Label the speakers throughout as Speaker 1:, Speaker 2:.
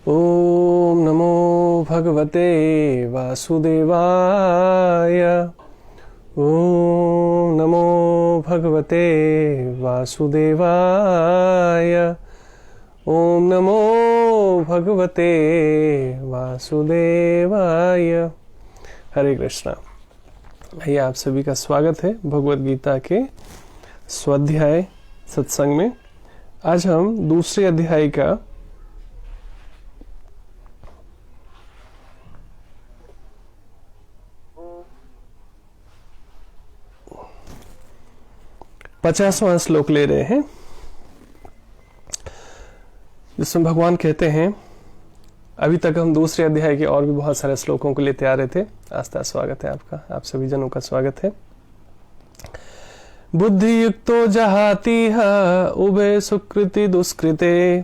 Speaker 1: ओम नमो भगवते वासुदेवाय। ओम नमो भगवते वासुदेवाय। ओम नमो भगवते वासुदेवाय। हरे कृष्णा। भैया आप सभी का स्वागत है भगवद गीता के स्वाध्याय सत्संग में। आज हम दूसरे अध्याय का 50वां श्लोक ले रहे हैं, जिसमें भगवान कहते हैं, अभी तक हम दूसरे अध्याय के और भी बहुत सारे श्लोकों को लेते आ रहे थे। आस्था स्वागत है आपका, आप सभी जनों का स्वागत है। बुद्धि युक्तो जहातिह उभे सुकृति दुष्कृते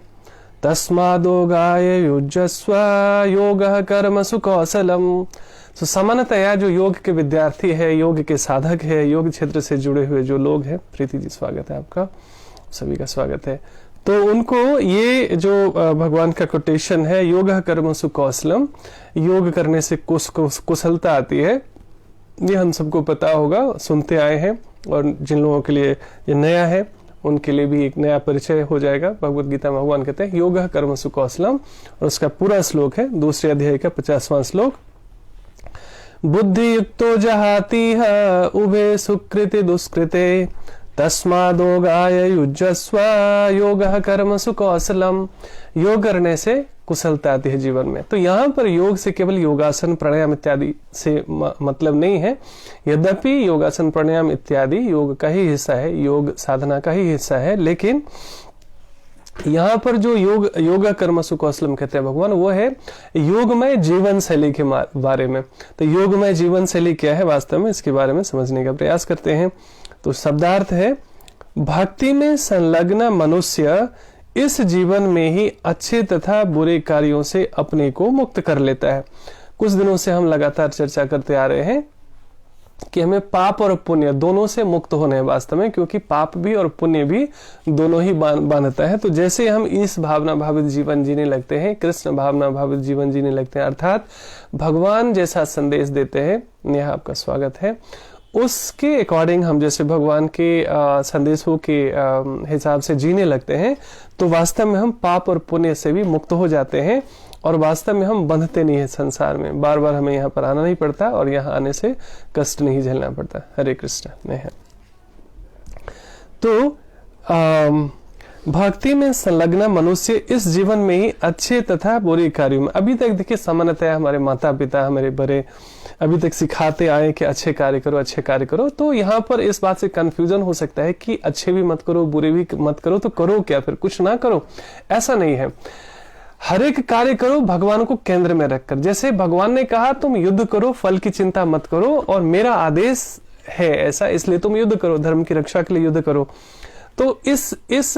Speaker 1: तस्मादोगाय युज्यस्व योगः कर्मसु कौशलम। तो सामान्यतया जो योग के विद्यार्थी है, योग के साधक है, योग क्षेत्र से जुड़े हुए जो लोग हैं, प्रीति जी स्वागत है आपका, सभी का स्वागत है। तो उनको ये जो भगवान का कोटेशन है, योगः कर्मसु कौशलम, योग करने से कुशलता आती है, ये हम सबको पता होगा, सुनते आए हैं। और जिन लोगों के लिए ये नया है उनके लिए भी एक नया परिचय हो जाएगा। भगवद गीता में भगवान कहते हैं योगः कर्मसु कौशलम, और उसका पूरा श्लोक है दूसरे अध्याय का 50वां श्लोक। बुद्धि युक्तो जहातिह उभे सुकृति दुष्कृते तस्मादोगाय युज्यस्व योगः कर्मसु कौशलम। योग करने से कुशलता आती है जीवन में। तो यहाँ पर योग से केवल योगासन प्राणायाम इत्यादि से मतलब नहीं है। यद्यपि योगासन प्राणायाम इत्यादि योग का ही हिस्सा है, योग साधना का ही हिस्सा है, लेकिन यहाँ पर जो योगा कर्मसु कौशलम कहते हैं भगवान, वो है योगमय जीवन शैली के बारे में। तो योगमय जीवन शैली क्या है वास्तव में, इसके बारे में समझने का प्रयास करते हैं। तो शब्दार्थ है, भक्ति में संलग्न मनुष्य इस जीवन में ही अच्छे तथा बुरे कार्यों से अपने को मुक्त कर लेता है। कुछ दिनों से हम लगातार चर्चा करते आ रहे हैं कि हमें पाप और पुण्य दोनों से मुक्त होने हैं वास्तव में, क्योंकि पाप भी और पुण्य भी दोनों ही बांधता है। तो जैसे हम इस भावना भावित जीवन जीने लगते हैं, कृष्ण भावना भावित जीवन जीने लगते हैं, अर्थात भगवान जैसा संदेश देते हैं, नेहा आपका स्वागत है, उसके अकॉर्डिंग हम जैसे भगवान के संदेशों के हिसाब से जीने लगते हैं, तो वास्तव में हम पाप और पुण्य से भी मुक्त हो जाते हैं, और वास्तव में हम बंधते नहीं है संसार में। बार बार हमें यहाँ पर आना नहीं पड़ता, और यहाँ आने से कष्ट नहीं झेलना पड़ता। हरे कृष्ण में है। तो भक्ति में संलग्न मनुष्य इस जीवन में ही अच्छे तथा बुरे कार्यों में, अभी तक देखिए सामान्यतः हमारे माता पिता, हमारे बड़े अभी तक सिखाते आए कि अच्छे कार्य करो, अच्छे कार्य करो। तो यहाँ पर इस बात से कंफ्यूजन हो सकता है कि अच्छे भी मत करो, बुरे भी मत करो, तो करो क्या, फिर कुछ ना करो। ऐसा नहीं है, हर एक कार्य करो भगवान को केंद्र में रखकर। जैसे भगवान ने कहा तुम युद्ध करो, फल की चिंता मत करो, और मेरा आदेश है ऐसा, इसलिए तुम युद्ध करो, धर्म की रक्षा के लिए युद्ध करो। तो इस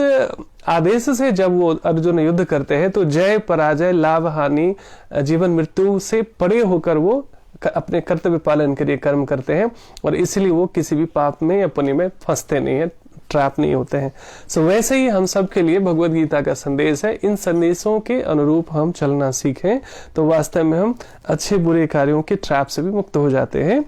Speaker 1: आदेश से जब वो अर्जुन युद्ध करते हैं, तो जय पराजय लाभ हानि जीवन मृत्यु से परे होकर वो अपने कर्तव्य पालन के लिए कर्म करते हैं, और इसलिए वो किसी भी पाप में या पुण्य में फंसते नहीं है, ट्रैप नहीं होते हैं। सो वैसे ही हम सब के लिए भगवद गीता का संदेश है, इन संदेशों के अनुरूप हम चलना सीखें, तो वास्तव में हम अच्छे बुरे कार्यों के ट्रैप से भी मुक्त हो जाते हैं।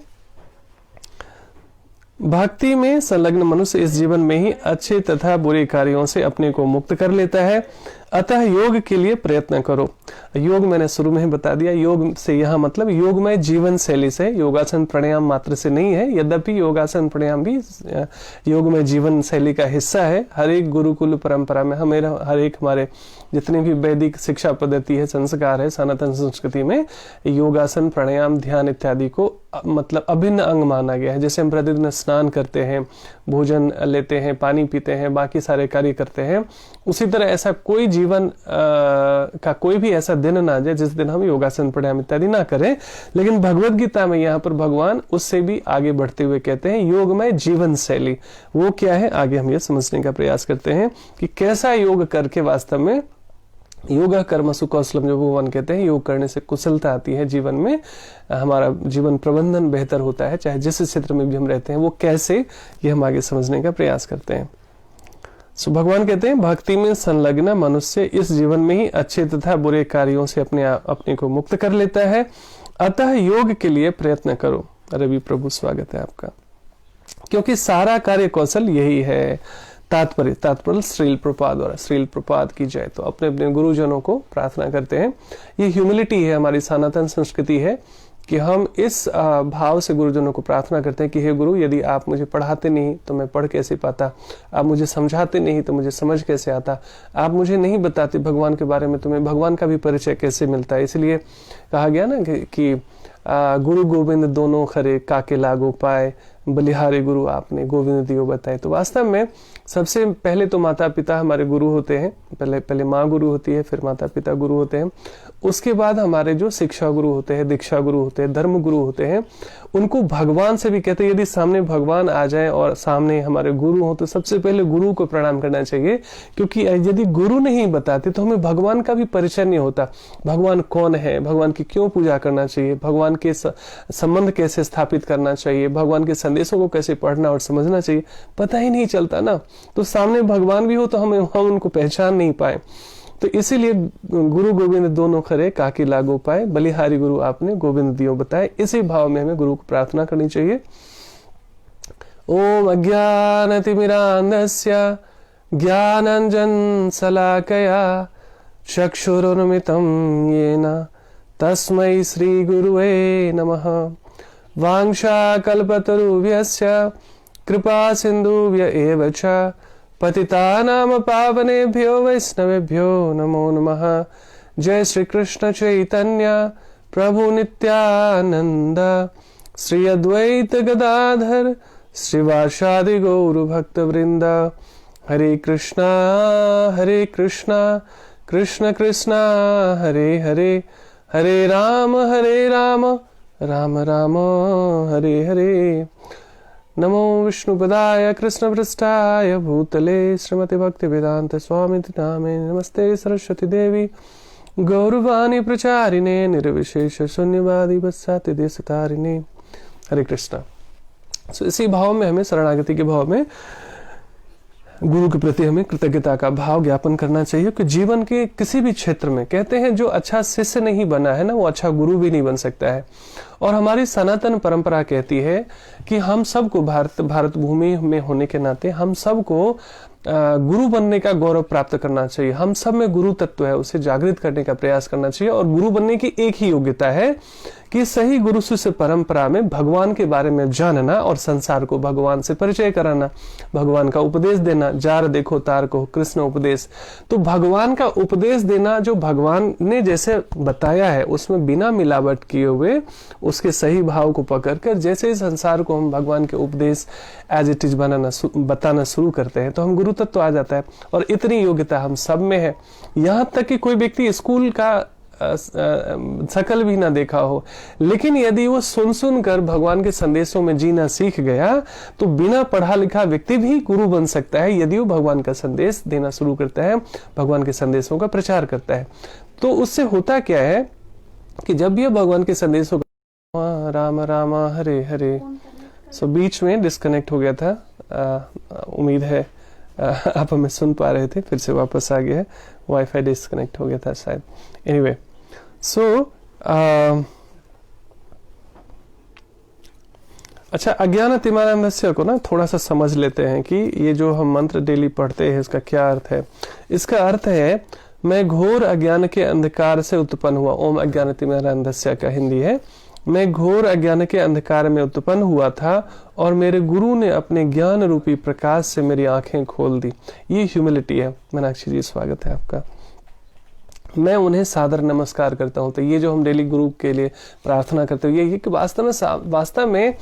Speaker 1: भक्ति में संलग्न मनुष्य इस जीवन में ही अच्छे तथा बुरे कार्यों से अपने को मुक्त कर लेता है, अतः योग के लिए प्रयत्न करो। योग मैंने शुरू में ही बता दिया, योग से यहाँ मतलब योगमय जीवन शैली से, योगासन प्राणायाम मात्र से नहीं है। यद्यपि योगासन प्राणायाम भी योगमय जीवन शैली का हिस्सा है। हर एक गुरुकुल परंपरा में हर एक हमारे जितनी भी वैदिक शिक्षा पद्धति है, संस्कार है, सनातन संस्कृति में योगासन प्राणायाम ध्यान इत्यादि को मतलब अभिन्न अंग माना गया है। जैसे हम प्रतिदिन स्नान करते हैं, भोजन लेते हैं, पानी पीते हैं, बाकी सारे कार्य करते हैं, उसी तरह ऐसा कोई जीवन का कोई भी ऐसा दिन ना जाए जिस दिन हम योगासन प्राणायाम इत्यादि ना करें। लेकिन भगवद गीता में यहाँ पर भगवान उससे भी आगे बढ़ते हुए कहते हैं योगमय जीवन शैली। वो क्या है, आगे हम ये समझने का प्रयास करते हैं कि कैसा योग करके वास्तव में योगा कर्मसु कौशलम, जो भगवान कहते हैं योग करने से कुशलता आती है जीवन में, हमारा जीवन प्रबंधन बेहतर होता है, चाहे जिस क्षेत्र में भी हम रहते हैं। वो कैसे, ये हम आगे समझने का प्रयास करते हैं। सो भगवान कहते हैं भक्ति में संलग्न मनुष्य इस जीवन में ही अच्छे तथा बुरे कार्यों से अपने को मुक्त कर लेता है, अतः योग के लिए प्रयत्न करो। रवि प्रभु स्वागत है आपका। क्योंकि सारा कार्य कौशल यही है। तात्पर्य श्रील प्रपाद द्वारा, श्रील प्रपाद की जय। तो अपने अपने गुरुजनों को प्रार्थना करते हैं। ये ह्यूमिलिटी है, हमारी सनातन संस्कृति है कि हम इस भाव से गुरुजनों को प्रार्थना करते हैं कि हे गुरु, यदि आप मुझे पढ़ाते नहीं तो मैं पढ़ कैसे पाता, आप मुझे समझाते नहीं तो मुझे समझ कैसे आता, आप मुझे नहीं बताते भगवान के बारे में तो मैं भगवान का भी परिचय कैसे मिलता है। इसलिए कहा गया ना कि गुरु गोविंद दोनों खरे, काके लागो पाए, बलिहारे गुरु आपने गोविंद दियो बताए। तो वास्तव में सबसे पहले तो माता पिता हमारे गुरु होते हैं। पहले माँ गुरु होती है, फिर माता पिता गुरु होते हैं। उसके बाद हमारे जो शिक्षा गुरु होते हैं, दीक्षा गुरु होते हैं, धर्म गुरु होते हैं, उनको भगवान से भी कहते हैं। यदि सामने भगवान आ जाए और सामने हमारे गुरु हो तो सबसे पहले गुरु को प्रणाम करना चाहिए, क्योंकि यदि गुरु नहीं बताते तो हमें भगवान का भी परिचय नहीं होता। भगवान कौन है, भगवान की क्यों पूजा करना चाहिए, भगवान के संबंध कैसे स्थापित करना चाहिए, भगवान के संदेशों को कैसे पढ़ना और समझना चाहिए, पता ही नहीं चलता ना। तो सामने भगवान भी हो तो हम उनको पहचान नहीं पाए। तो इसीलिए गुरु गोविंद दोनों खरे, काकी लागो पाए, बलिहारी गुरु आपने गोविंद दियो बताए। इसी भाव में हमें गुरु को प्रार्थना करनी चाहिए। ओम अज्ञानतिमिरान्धस्य ज्ञानांजन शलाकया चक्षुरुन्मिलितं येन तस्मै श्री गुरुवे नमः। वाञ्छाकल्पतरुभ्यश्च कृपा सिन्धुभ्य एव च पतितानां पावनेभ्यो वैष्णवेभ्यो नमो नमः। जय श्री कृष्ण चैतन्य प्रभु नित्यानंद, श्री अद्वैत गदाधर श्रीवासादि गौर भक्त वृंद। हरे कृष्णा कृष्ण कृष्णा हरे हरे, हरे राम राम राम हरे हरे। नमो विष्णुपदाय कृष्णपृष्ठाय भूतले श्रीमते भक्ति वेदांत स्वामी नामे। नमस्ते सरस्वती देवी गौरवाणी प्रचारिणे निर्विशेष शून्यवादी वत्साति देशतारिणे। हरे कृष्णा। सो इसी भाव में हमें, शरणागति के भाव में गुरु के प्रति हमें कृतज्ञता का भाव ज्ञापन करना चाहिए कि जीवन के किसी भी क्षेत्र में कहते हैं जो अच्छा शिष्य नहीं बना है ना, वो अच्छा गुरु भी नहीं बन सकता है। और हमारी सनातन परंपरा कहती है कि हम सबको भारत भूमि में होने के नाते हम सबको गुरु बनने का गौरव प्राप्त करना चाहिए। हम सब में गुरु तत्व है, उसे जागृत करने का प्रयास करना चाहिए। और गुरु बनने की एक ही योग्यता है कि सही गुरु शिष्य परंपरा में भगवान के बारे में जानना और संसार को भगवान से परिचय कराना, भगवान का उपदेश देना। जार देखो तार को कृष्ण उपदेश। तो भगवान का उपदेश देना, जो भगवान ने जैसे बताया है उसमें बिना मिलावट किए हुए उसके सही भाव को पकड़कर जैसे संसार को हम भगवान के उपदेश एज इट इज बताना शुरू करते हैं तो हम गुरु तत्व आ जाता है। और इतनी योग्यता हम सब में है। यहाँ तक कि कोई व्यक्ति स्कूल का शकल भी ना देखा हो, लेकिन यदि वो सुन कर भगवान के संदेशों में जीना सीख गया तो बिना पढ़ा लिखा व्यक्ति भी गुरु बन सकता है, यदि वो भगवान का संदेश देना शुरू करता है, भगवान के संदेशों का प्रचार करता है। तो उससे होता क्या है कि जब भी भगवान के संदेशों का राम राम हरे हरे, सो बीच में डिस्कनेक्ट हो गया था। उम्मीद है आप हमें सुन पा रहे थे, फिर से वापस आ गया है। वाईफाई डिस्कनेक्ट हो गया था शायद। एनीवे, सो अच्छा, अज्ञानतिमिरान्धस्य को ना थोड़ा सा समझ लेते हैं कि ये जो हम मंत्र डेली पढ़ते हैं इसका क्या अर्थ है। इसका अर्थ है मैं घोर अज्ञान के अंधकार से उत्पन्न हुआ। ओम अज्ञानतिमिरान्धस्य का हिंदी है मैं घोर अज्ञान के अंधकार में उत्पन्न हुआ था और मेरे गुरु ने अपने ज्ञान रूपी प्रकाश से मेरी आंखें खोल दी। ये ह्यूमिलिटी है। मीनाक्षी जी स्वागत है आपका। मैं उन्हें सादर नमस्कार करता हूँ। तो ये जो हम डेली गुरु के लिए प्रार्थना करते हैं ये कि वास्तव में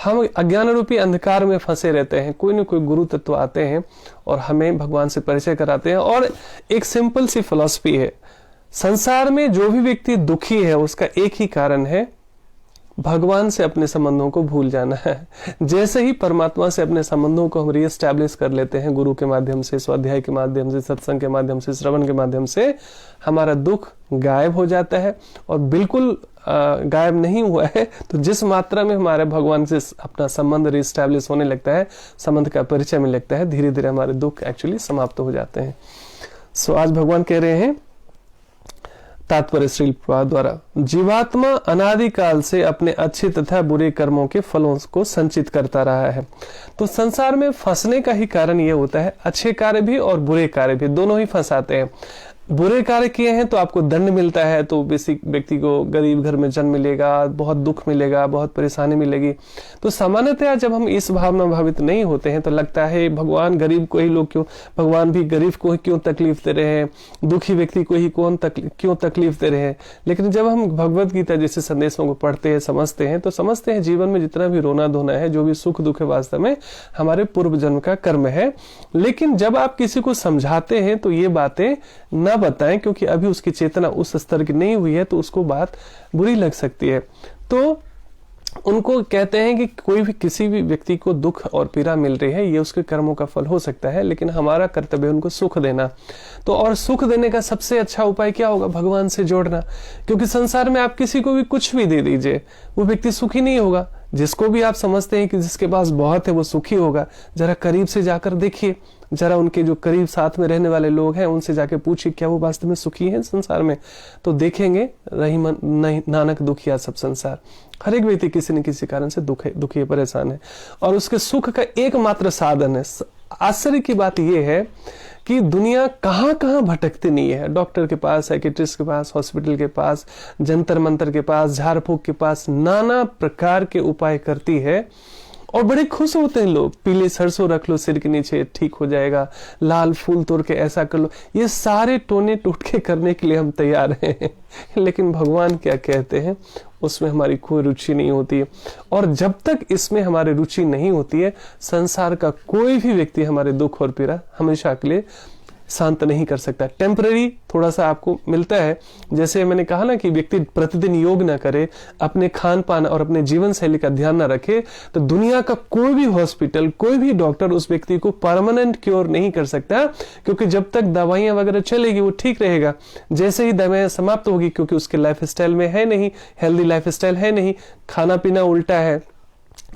Speaker 1: हम अज्ञान रूपी अंधकार में फंसे रहते हैं। कोई न कोई गुरु तत्व आते हैं और हमें भगवान से परिचय कराते हैं। और एक सिंपल सी फिलॉसफी है, संसार में जो भी व्यक्ति दुखी है उसका एक ही कारण है, भगवान से अपने संबंधों को भूल जाना है। जैसे ही परमात्मा से अपने संबंधों को हम रीएस्टैब्लिश कर लेते हैं गुरु के माध्यम से, स्वाध्याय के माध्यम से, सत्संग के माध्यम से, श्रवण के माध्यम से, हमारा दुख गायब हो जाता है और बिल्कुल गायब नहीं हुआ है, तो जिस मात्रा में हमारे भगवान से अपना संबंध रिस्टैब्लिश होने लगता है, संबंध का परिचय मिलने लगता है, धीरे धीरे हमारे दुख एक्चुअली समाप्त हो जाते हैं। सो आज भगवान कह रहे हैं तात्पर्य श्रील प्रभुपाद द्वारा, जीवात्मा अनादिकाल से अपने अच्छे तथा बुरे कर्मों के फलों को संचित करता रहा है। तो संसार में फंसने का ही कारण यह होता है, अच्छे कार्य भी और बुरे कार्य भी, दोनों ही फंसाते हैं। बुरे कार्य किए हैं तो आपको दंड मिलता है, तो बेसिक व्यक्ति को गरीब घर में जन्म मिलेगा, बहुत दुख मिलेगा, बहुत परेशानी मिलेगी। तो सामान्यतः जब हम इस भावना भावित नहीं होते हैं तो लगता है भगवान गरीब को ही लोग क्यों, भगवान भी गरीब को ही क्यों तकलीफ दे रहे हैं, दुखी व्यक्ति को ही क्यों तकलीफ दे रहे हैं। लेकिन जब हम भगवत गीता जैसे संदेशों को पढ़ते हैं, समझते हैं, तो समझते हैं जीवन में जितना भी रोना धोना है, जो भी सुख दुख है, वास्तव में हमारे पूर्व जन्म का कर्म है। लेकिन जब आप किसी को समझाते हैं तो ये बातें न बताएं, क्योंकि अभी उसकी चेतना उस स्तर की नहीं हुई है, तो उसको बात बुरी लग सकती है। तो उनको कहते हैं कि कोई भी किसी भी व्यक्ति को दुख और पीड़ा मिल रही है, ये उसके कर्मों का फल हो सकता है, लेकिन हमारा कर्तव्य उनको सुख देना। तो और सुख देने का सबसे अच्छा उपाय क्या होगा? भगवान से जोड़ना। क्योंकि संसार में आप किसी को भी कुछ भी दे दीजिए, वो व्यक्ति सुखी नहीं होगा। जिसको भी आप समझते हैं कि जिसके पास बहुत है वो सुखी होगा, जरा करीब से जाकर देखिए, जरा उनके जो करीब साथ में रहने वाले लोग हैं उनसे जाके पूछिए क्या वो वास्तव में सुखी हैं संसार में। तो देखेंगे रही मन नहीं नानक दुखिया सब संसार, हर एक व्यक्ति किसी न किसी कारण से दुखी परेशान है, और उसके सुख का एकमात्र साधन है। आश्चर्य की बात यह है कि दुनिया कहां कहां भटकती नहीं है, डॉक्टर के पास, साइकियाट्रिस्ट के पास, हॉस्पिटल के पास, जंतर मंतर के पास, झाड़ फूक के पास, नाना प्रकार के उपाय करती है, और बड़े खुश होते हैं लोग। पीले सरसों रख लो सिर के नीचे, ठीक हो जाएगा, लाल फूल तोड़ के ऐसा कर लो, ये सारे टोने टोटके करने के लिए हम तैयार हैं। लेकिन भगवान क्या कहते हैं, उसमें हमारी कोई रुचि नहीं होती है। और जब तक इसमें हमारी रुचि नहीं होती है, संसार का कोई भी व्यक्ति हमारे दुख और पीड़ा हमेशा के लिए शांत नहीं कर सकता। टेम्पररी थोड़ा सा आपको मिलता है। जैसे मैंने कहा ना कि व्यक्ति प्रतिदिन योग ना करे, अपने खान पान और अपने जीवन शैली का ध्यान ना रखे, तो दुनिया का कोई भी हॉस्पिटल, कोई भी डॉक्टर उस व्यक्ति को परमानेंट क्योर नहीं कर सकता। क्योंकि जब तक दवाइयां वगैरह चलेगी वो ठीक रहेगा, जैसे ही दवाइयां समाप्त होगी, क्योंकि उसके लाइफ स्टाइल में है नहीं, हेल्दी लाइफ स्टाइल है नहीं, खाना पीना उल्टा है,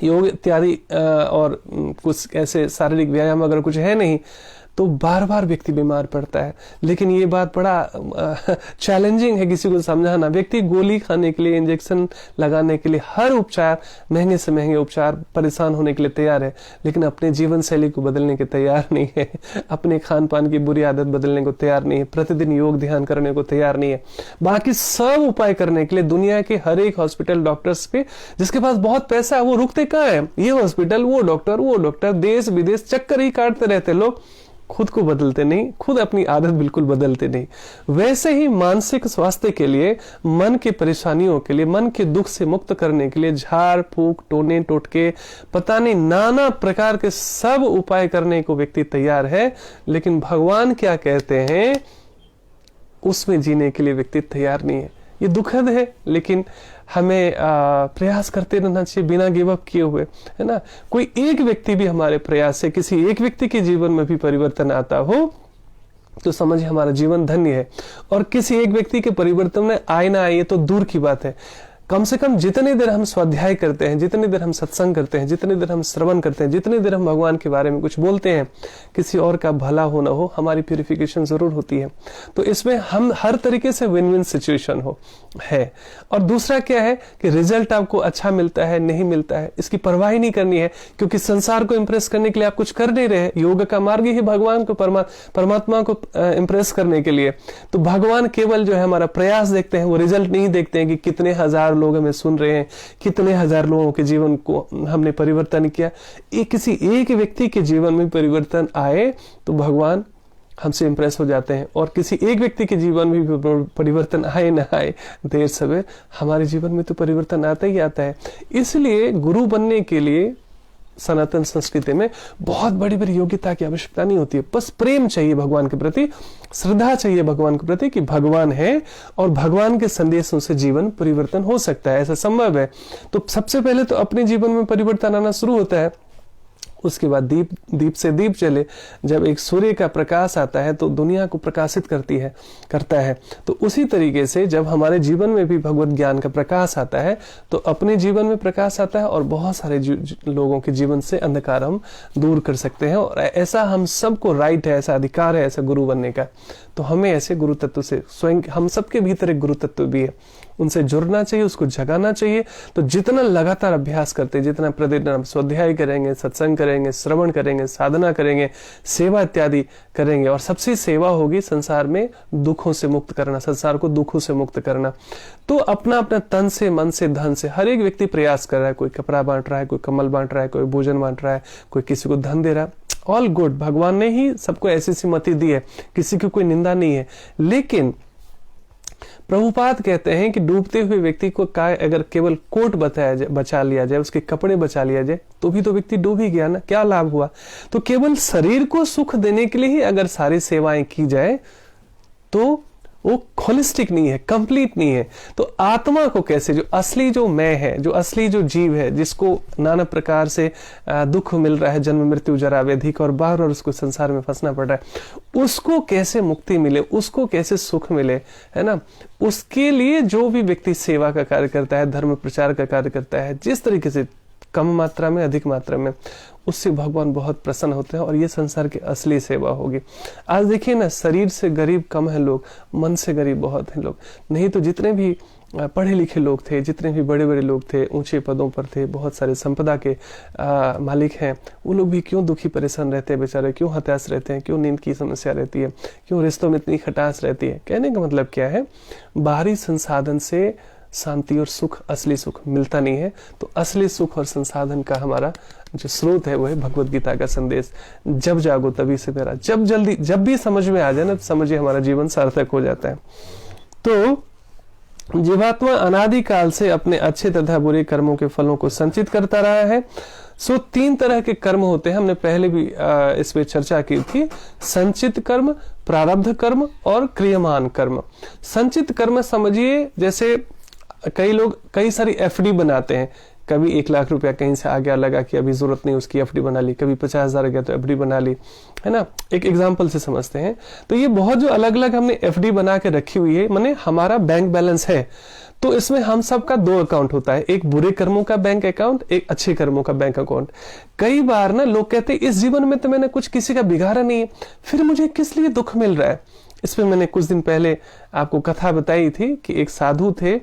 Speaker 1: योग इत्यादि और कुछ ऐसे शारीरिक व्यायाम अगर कुछ है नहीं, तो बार बार व्यक्ति बीमार पड़ता है। लेकिन ये बात बड़ा चैलेंजिंग है किसी को समझाना। व्यक्ति गोली खाने के लिए, इंजेक्शन लगाने के लिए, हर उपचार, महंगे से महंगे उपचार, परेशान होने के लिए तैयार है, लेकिन अपने जीवन शैली को बदलने के तैयार नहीं है, अपने खान पान की बुरी आदत बदलने को तैयार नहीं है, प्रतिदिन योग ध्यान करने को तैयार नहीं है। बाकी सब उपाय करने के लिए दुनिया के हर एक हॉस्पिटल, डॉक्टर्स पे जिसके पास बहुत पैसा है, वो रुकते कहाँ है? ये हॉस्पिटल, वो डॉक्टर, देश विदेश चक्कर ही काटते रहते लोग, खुद को बदलते नहीं, खुद अपनी आदत बिल्कुल बदलते नहीं। वैसे ही मानसिक स्वास्थ्य के लिए, मन की परेशानियों के लिए, मन के दुख से मुक्त करने के लिए झाड़ फूक, टोने टोटके, पता नहीं नाना प्रकार के सब उपाय करने को व्यक्ति तैयार है, लेकिन भगवान क्या कहते हैं उसमें जीने के लिए व्यक्ति तैयार नहीं है। ये दुखद है, लेकिन हमें प्रयास करते रहना चाहिए बिना गिव अप किए हुए, है ना। कोई एक व्यक्ति भी हमारे प्रयास से किसी एक व्यक्ति के जीवन में भी परिवर्तन आता हो तो समझिए हमारा जीवन धन्य है। और किसी एक व्यक्ति के परिवर्तन में आए ना आए तो दूर की बात है, कम से कम जितनी देर हम स्वाध्याय करते हैं, जितनी देर हम सत्संग करते हैं, जितनी देर हम श्रवण करते हैं, जितनी देर हम भगवान के बारे में कुछ बोलते हैं, किसी और का भला हो ना हो, हमारी प्यूरिफिकेशन जरूर होती है। तो इसमें हम हर तरीके से विन विन सिचुएशन है। और दूसरा क्या है कि रिजल्ट आपको अच्छा मिलता है नहीं मिलता है इसकी परवाह ही नहीं करनी है, क्योंकि संसार को इंप्रेस करने के लिए आप कुछ कर नहीं रहे। योग का मार्ग ही भगवान को, परमात्मा को इंप्रेस करने के लिए। तो भगवान केवल जो है हमारा प्रयास देखते हैं, वो रिजल्ट नहीं देखते हैं कि कितने हजार लोग हमें सुन रहे हैं, कितने हजार लोगों के जीवन को हमने परिवर्तन किया। किसी एक व्यक्ति के जीवन में परिवर्तन आए तो भगवान हमसे इंप्रेस हो जाते हैं। और किसी एक व्यक्ति के जीवन में भी परिवर्तन आए ना आए, देर सवेर हमारे जीवन में तो परिवर्तन आता ही आता है। इसलिए गुरु बनने के लिए सनातन संस्कृति में बहुत बड़ी बड़ी योग्यता की आवश्यकता नहीं होती है, बस प्रेम चाहिए भगवान के प्रति, श्रद्धा चाहिए भगवान के प्रति कि भगवान है और भगवान के संदेशों से जीवन परिवर्तन हो सकता है, ऐसा संभव है। तो सबसे पहले तो अपने जीवन में परिवर्तन आना शुरू होता है। उसके बाद दीप से दीप जले। जब एक सूर्य का प्रकाश आता है तो दुनिया को प्रकाशित करता है। तो उसी तरीके से जब हमारे जीवन में भी भगवत ज्ञान का प्रकाश आता है तो अपने जीवन में प्रकाश आता है और बहुत सारे लोगों के जीवन से अंधकार हम दूर कर सकते हैं। और ऐसा हम सबको राइट है, ऐसा अधिकार है ऐसा गुरु बनने का। तो हमें ऐसे गुरु तत्व से, स्वयं हम सबके भीतर एक गुरु तत्व भी है, उनसे जुड़ना चाहिए, उसको जगाना चाहिए। तो जितना लगातार अभ्यास करते, जितना प्रतिदिन स्वाध्याय करेंगे, सत्संग करेंगे, श्रवण करेंगे, साधना करेंगे, सेवा इत्यादि करेंगे, और सबसे सेवा होगी संसार में दुखों से मुक्त करना, संसार को दुखों से मुक्त करना। तो अपना अपना तन से, मन से, धन से हर एक व्यक्ति प्रयास कर रहा है। कोई कपड़ा बांट रहा है, कोई कम्बल बांट रहा है, कोई भोजन बांट रहा है, कोई किसी को धन दे रहा है। ऑल गुड, भगवान ने ही सबको ऐसी मति दी है, किसी की कोई निंदा नहीं है। लेकिन प्रभुपाद कहते हैं कि डूबते हुए व्यक्ति को अगर केवल कोट बचा लिया जाए, उसके कपड़े बचा लिया जाए, तो भी तो व्यक्ति डूब ही गया ना, क्या लाभ हुआ। तो केवल शरीर को सुख देने के लिए ही अगर सारी सेवाएं की जाए तो वो होलिस्टिक नहीं है, कंप्लीट नहीं है। तो आत्मा को कैसे, जो असली जो मैं है, जो असली जो जीव है, जिसको नाना प्रकार से दुख मिल रहा है, जन्म मृत्यु जरा व्याधि और बार बार उसको संसार में फंसना पड़ रहा है, उसको कैसे मुक्ति मिले, उसको कैसे सुख मिले, है ना। उसके लिए जो भी व्यक्ति सेवा का कार्य करता है, धर्म प्रचार का कार्य करता है, जिस तरीके से कम मात्रा में, अधिक मात्रा में, उससे भगवान बहुत प्रसन्न होते हैं और ये संसार की असली सेवा होगी। आज देखिए ना, शरीर से गरीब कम है लोग, मन से गरीब बहुत हैं लोग। नहीं तो जितने भी पढ़े लिखे लोग थे, जितने भी बड़े बड़े लोग थे, ऊंचे पदों पर थे, बहुत सारे संपदा के मालिक हैं, वो लोग भी क्यों दुखी परेशान रहते हैं बेचारे, क्यों हताश रहते हैं, क्यों नींद की समस्या रहती है, क्यों रिश्तों में इतनी खटास रहती है। कहने का मतलब क्या है, बाहरी संसाधन से शांति और सुख, असली सुख मिलता नहीं है। तो असली सुख और संसाधन का हमारा जो स्रोत है वो है भगवत गीता का संदेश, जब जागो तभी से मेरा। जब भी समझ में आ जाए ना, तो समझिए हमारा जीवन सार्थक हो जाता है। तो जीवात्मा अनादि काल से अपने अच्छे तथा बुरे कर्मों के फलों को संचित करता रहा है। सो 3 तरह के कर्म होते हैं, हमने पहले भी इस पे चर्चा की थी। संचित कर्म, प्रारब्ध कर्म और क्रियमान कर्म। संचित कर्म समझिए, जैसे कई लोग कई सारी एफडी बनाते हैं। कभी 1 लाख रुपया कहीं से आ गया, लगा कि अभी जरूरत नहीं, उसकी एफडी बना ली। कभी 50,000 आ गया तो एफडी बना ली, है ना। एक एग्जांपल से समझते हैं। तो ये बहुत जो अलग अलग हमने एफडी बना के रखी हुई है, माने हमारा बैंक बैलेंस है। तो इसमें हम सबका 2 अकाउंट होता है, एक बुरे कर्मों का बैंक अकाउंट, एक अच्छे कर्मों का बैंक अकाउंट। कई बार ना लोग कहते हैं, इस जीवन में तो मैंने कुछ किसी का बिगाड़ा नहीं है, फिर मुझे किस लिए दुख मिल रहा है। इस पे मैंने कुछ दिन पहले आपको कथा बताई थी कि एक साधु थे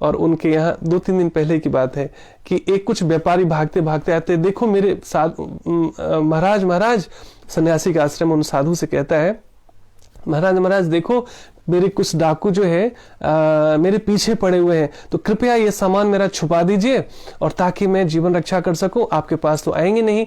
Speaker 1: और उनके यहाँ 2-3 दिन पहले की बात है कि एक कुछ व्यापारी भागते भागते आते, देखो मेरे महाराज सन्यासी का आश्रम उन साधु से कहता है, महाराज देखो मेरे कुछ डाकू जो है मेरे पीछे पड़े हुए हैं, तो कृपया ये सामान मेरा छुपा दीजिए और ताकि मैं जीवन रक्षा कर सकूं। आपके पास तो आएंगे नहीं।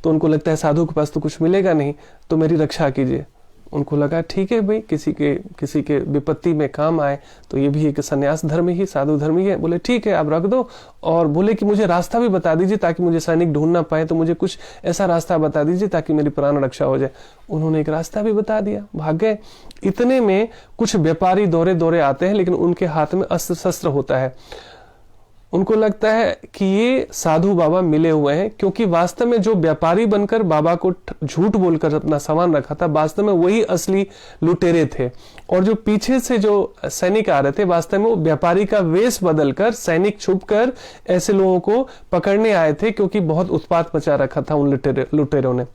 Speaker 1: तो उनको लगता है साधु के पास तो कुछ मिलेगा नहीं, तो मेरी रक्षा कीजिए। उनको लगा ठीक है भाई, किसी के विपत्ति में काम आए तो ये भी एक सन्यास धर्म ही, साधु धर्म ही है। बोले ठीक है आप रख दो, और बोले कि मुझे रास्ता भी बता दीजिए ताकि मुझे सैनिक ढूंढ ना पाए, तो मुझे कुछ ऐसा रास्ता बता दीजिए ताकि मेरी प्राण रक्षा हो जाए। उन्होंने एक रास्ता भी बता दिया, भाग गए। इतने में कुछ व्यापारी दौरे आते हैं, लेकिन उनके हाथ में अस्त्र शस्त्र होता है। उनको लगता है कि ये साधु बाबा मिले हुए हैं, क्योंकि वास्तव में जो व्यापारी बनकर बाबा को झूठ बोलकर अपना सामान रखा था, वास्तव में वही असली लुटेरे थे। और जो पीछे से जो सैनिक आ रहे थे, वास्तव में वो व्यापारी का वेश बदलकर, सैनिक छुपकर ऐसे लोगों को पकड़ने आए थे, क्योंकि बहुत उत्पात मचा रखा था उन लुटेरों ने।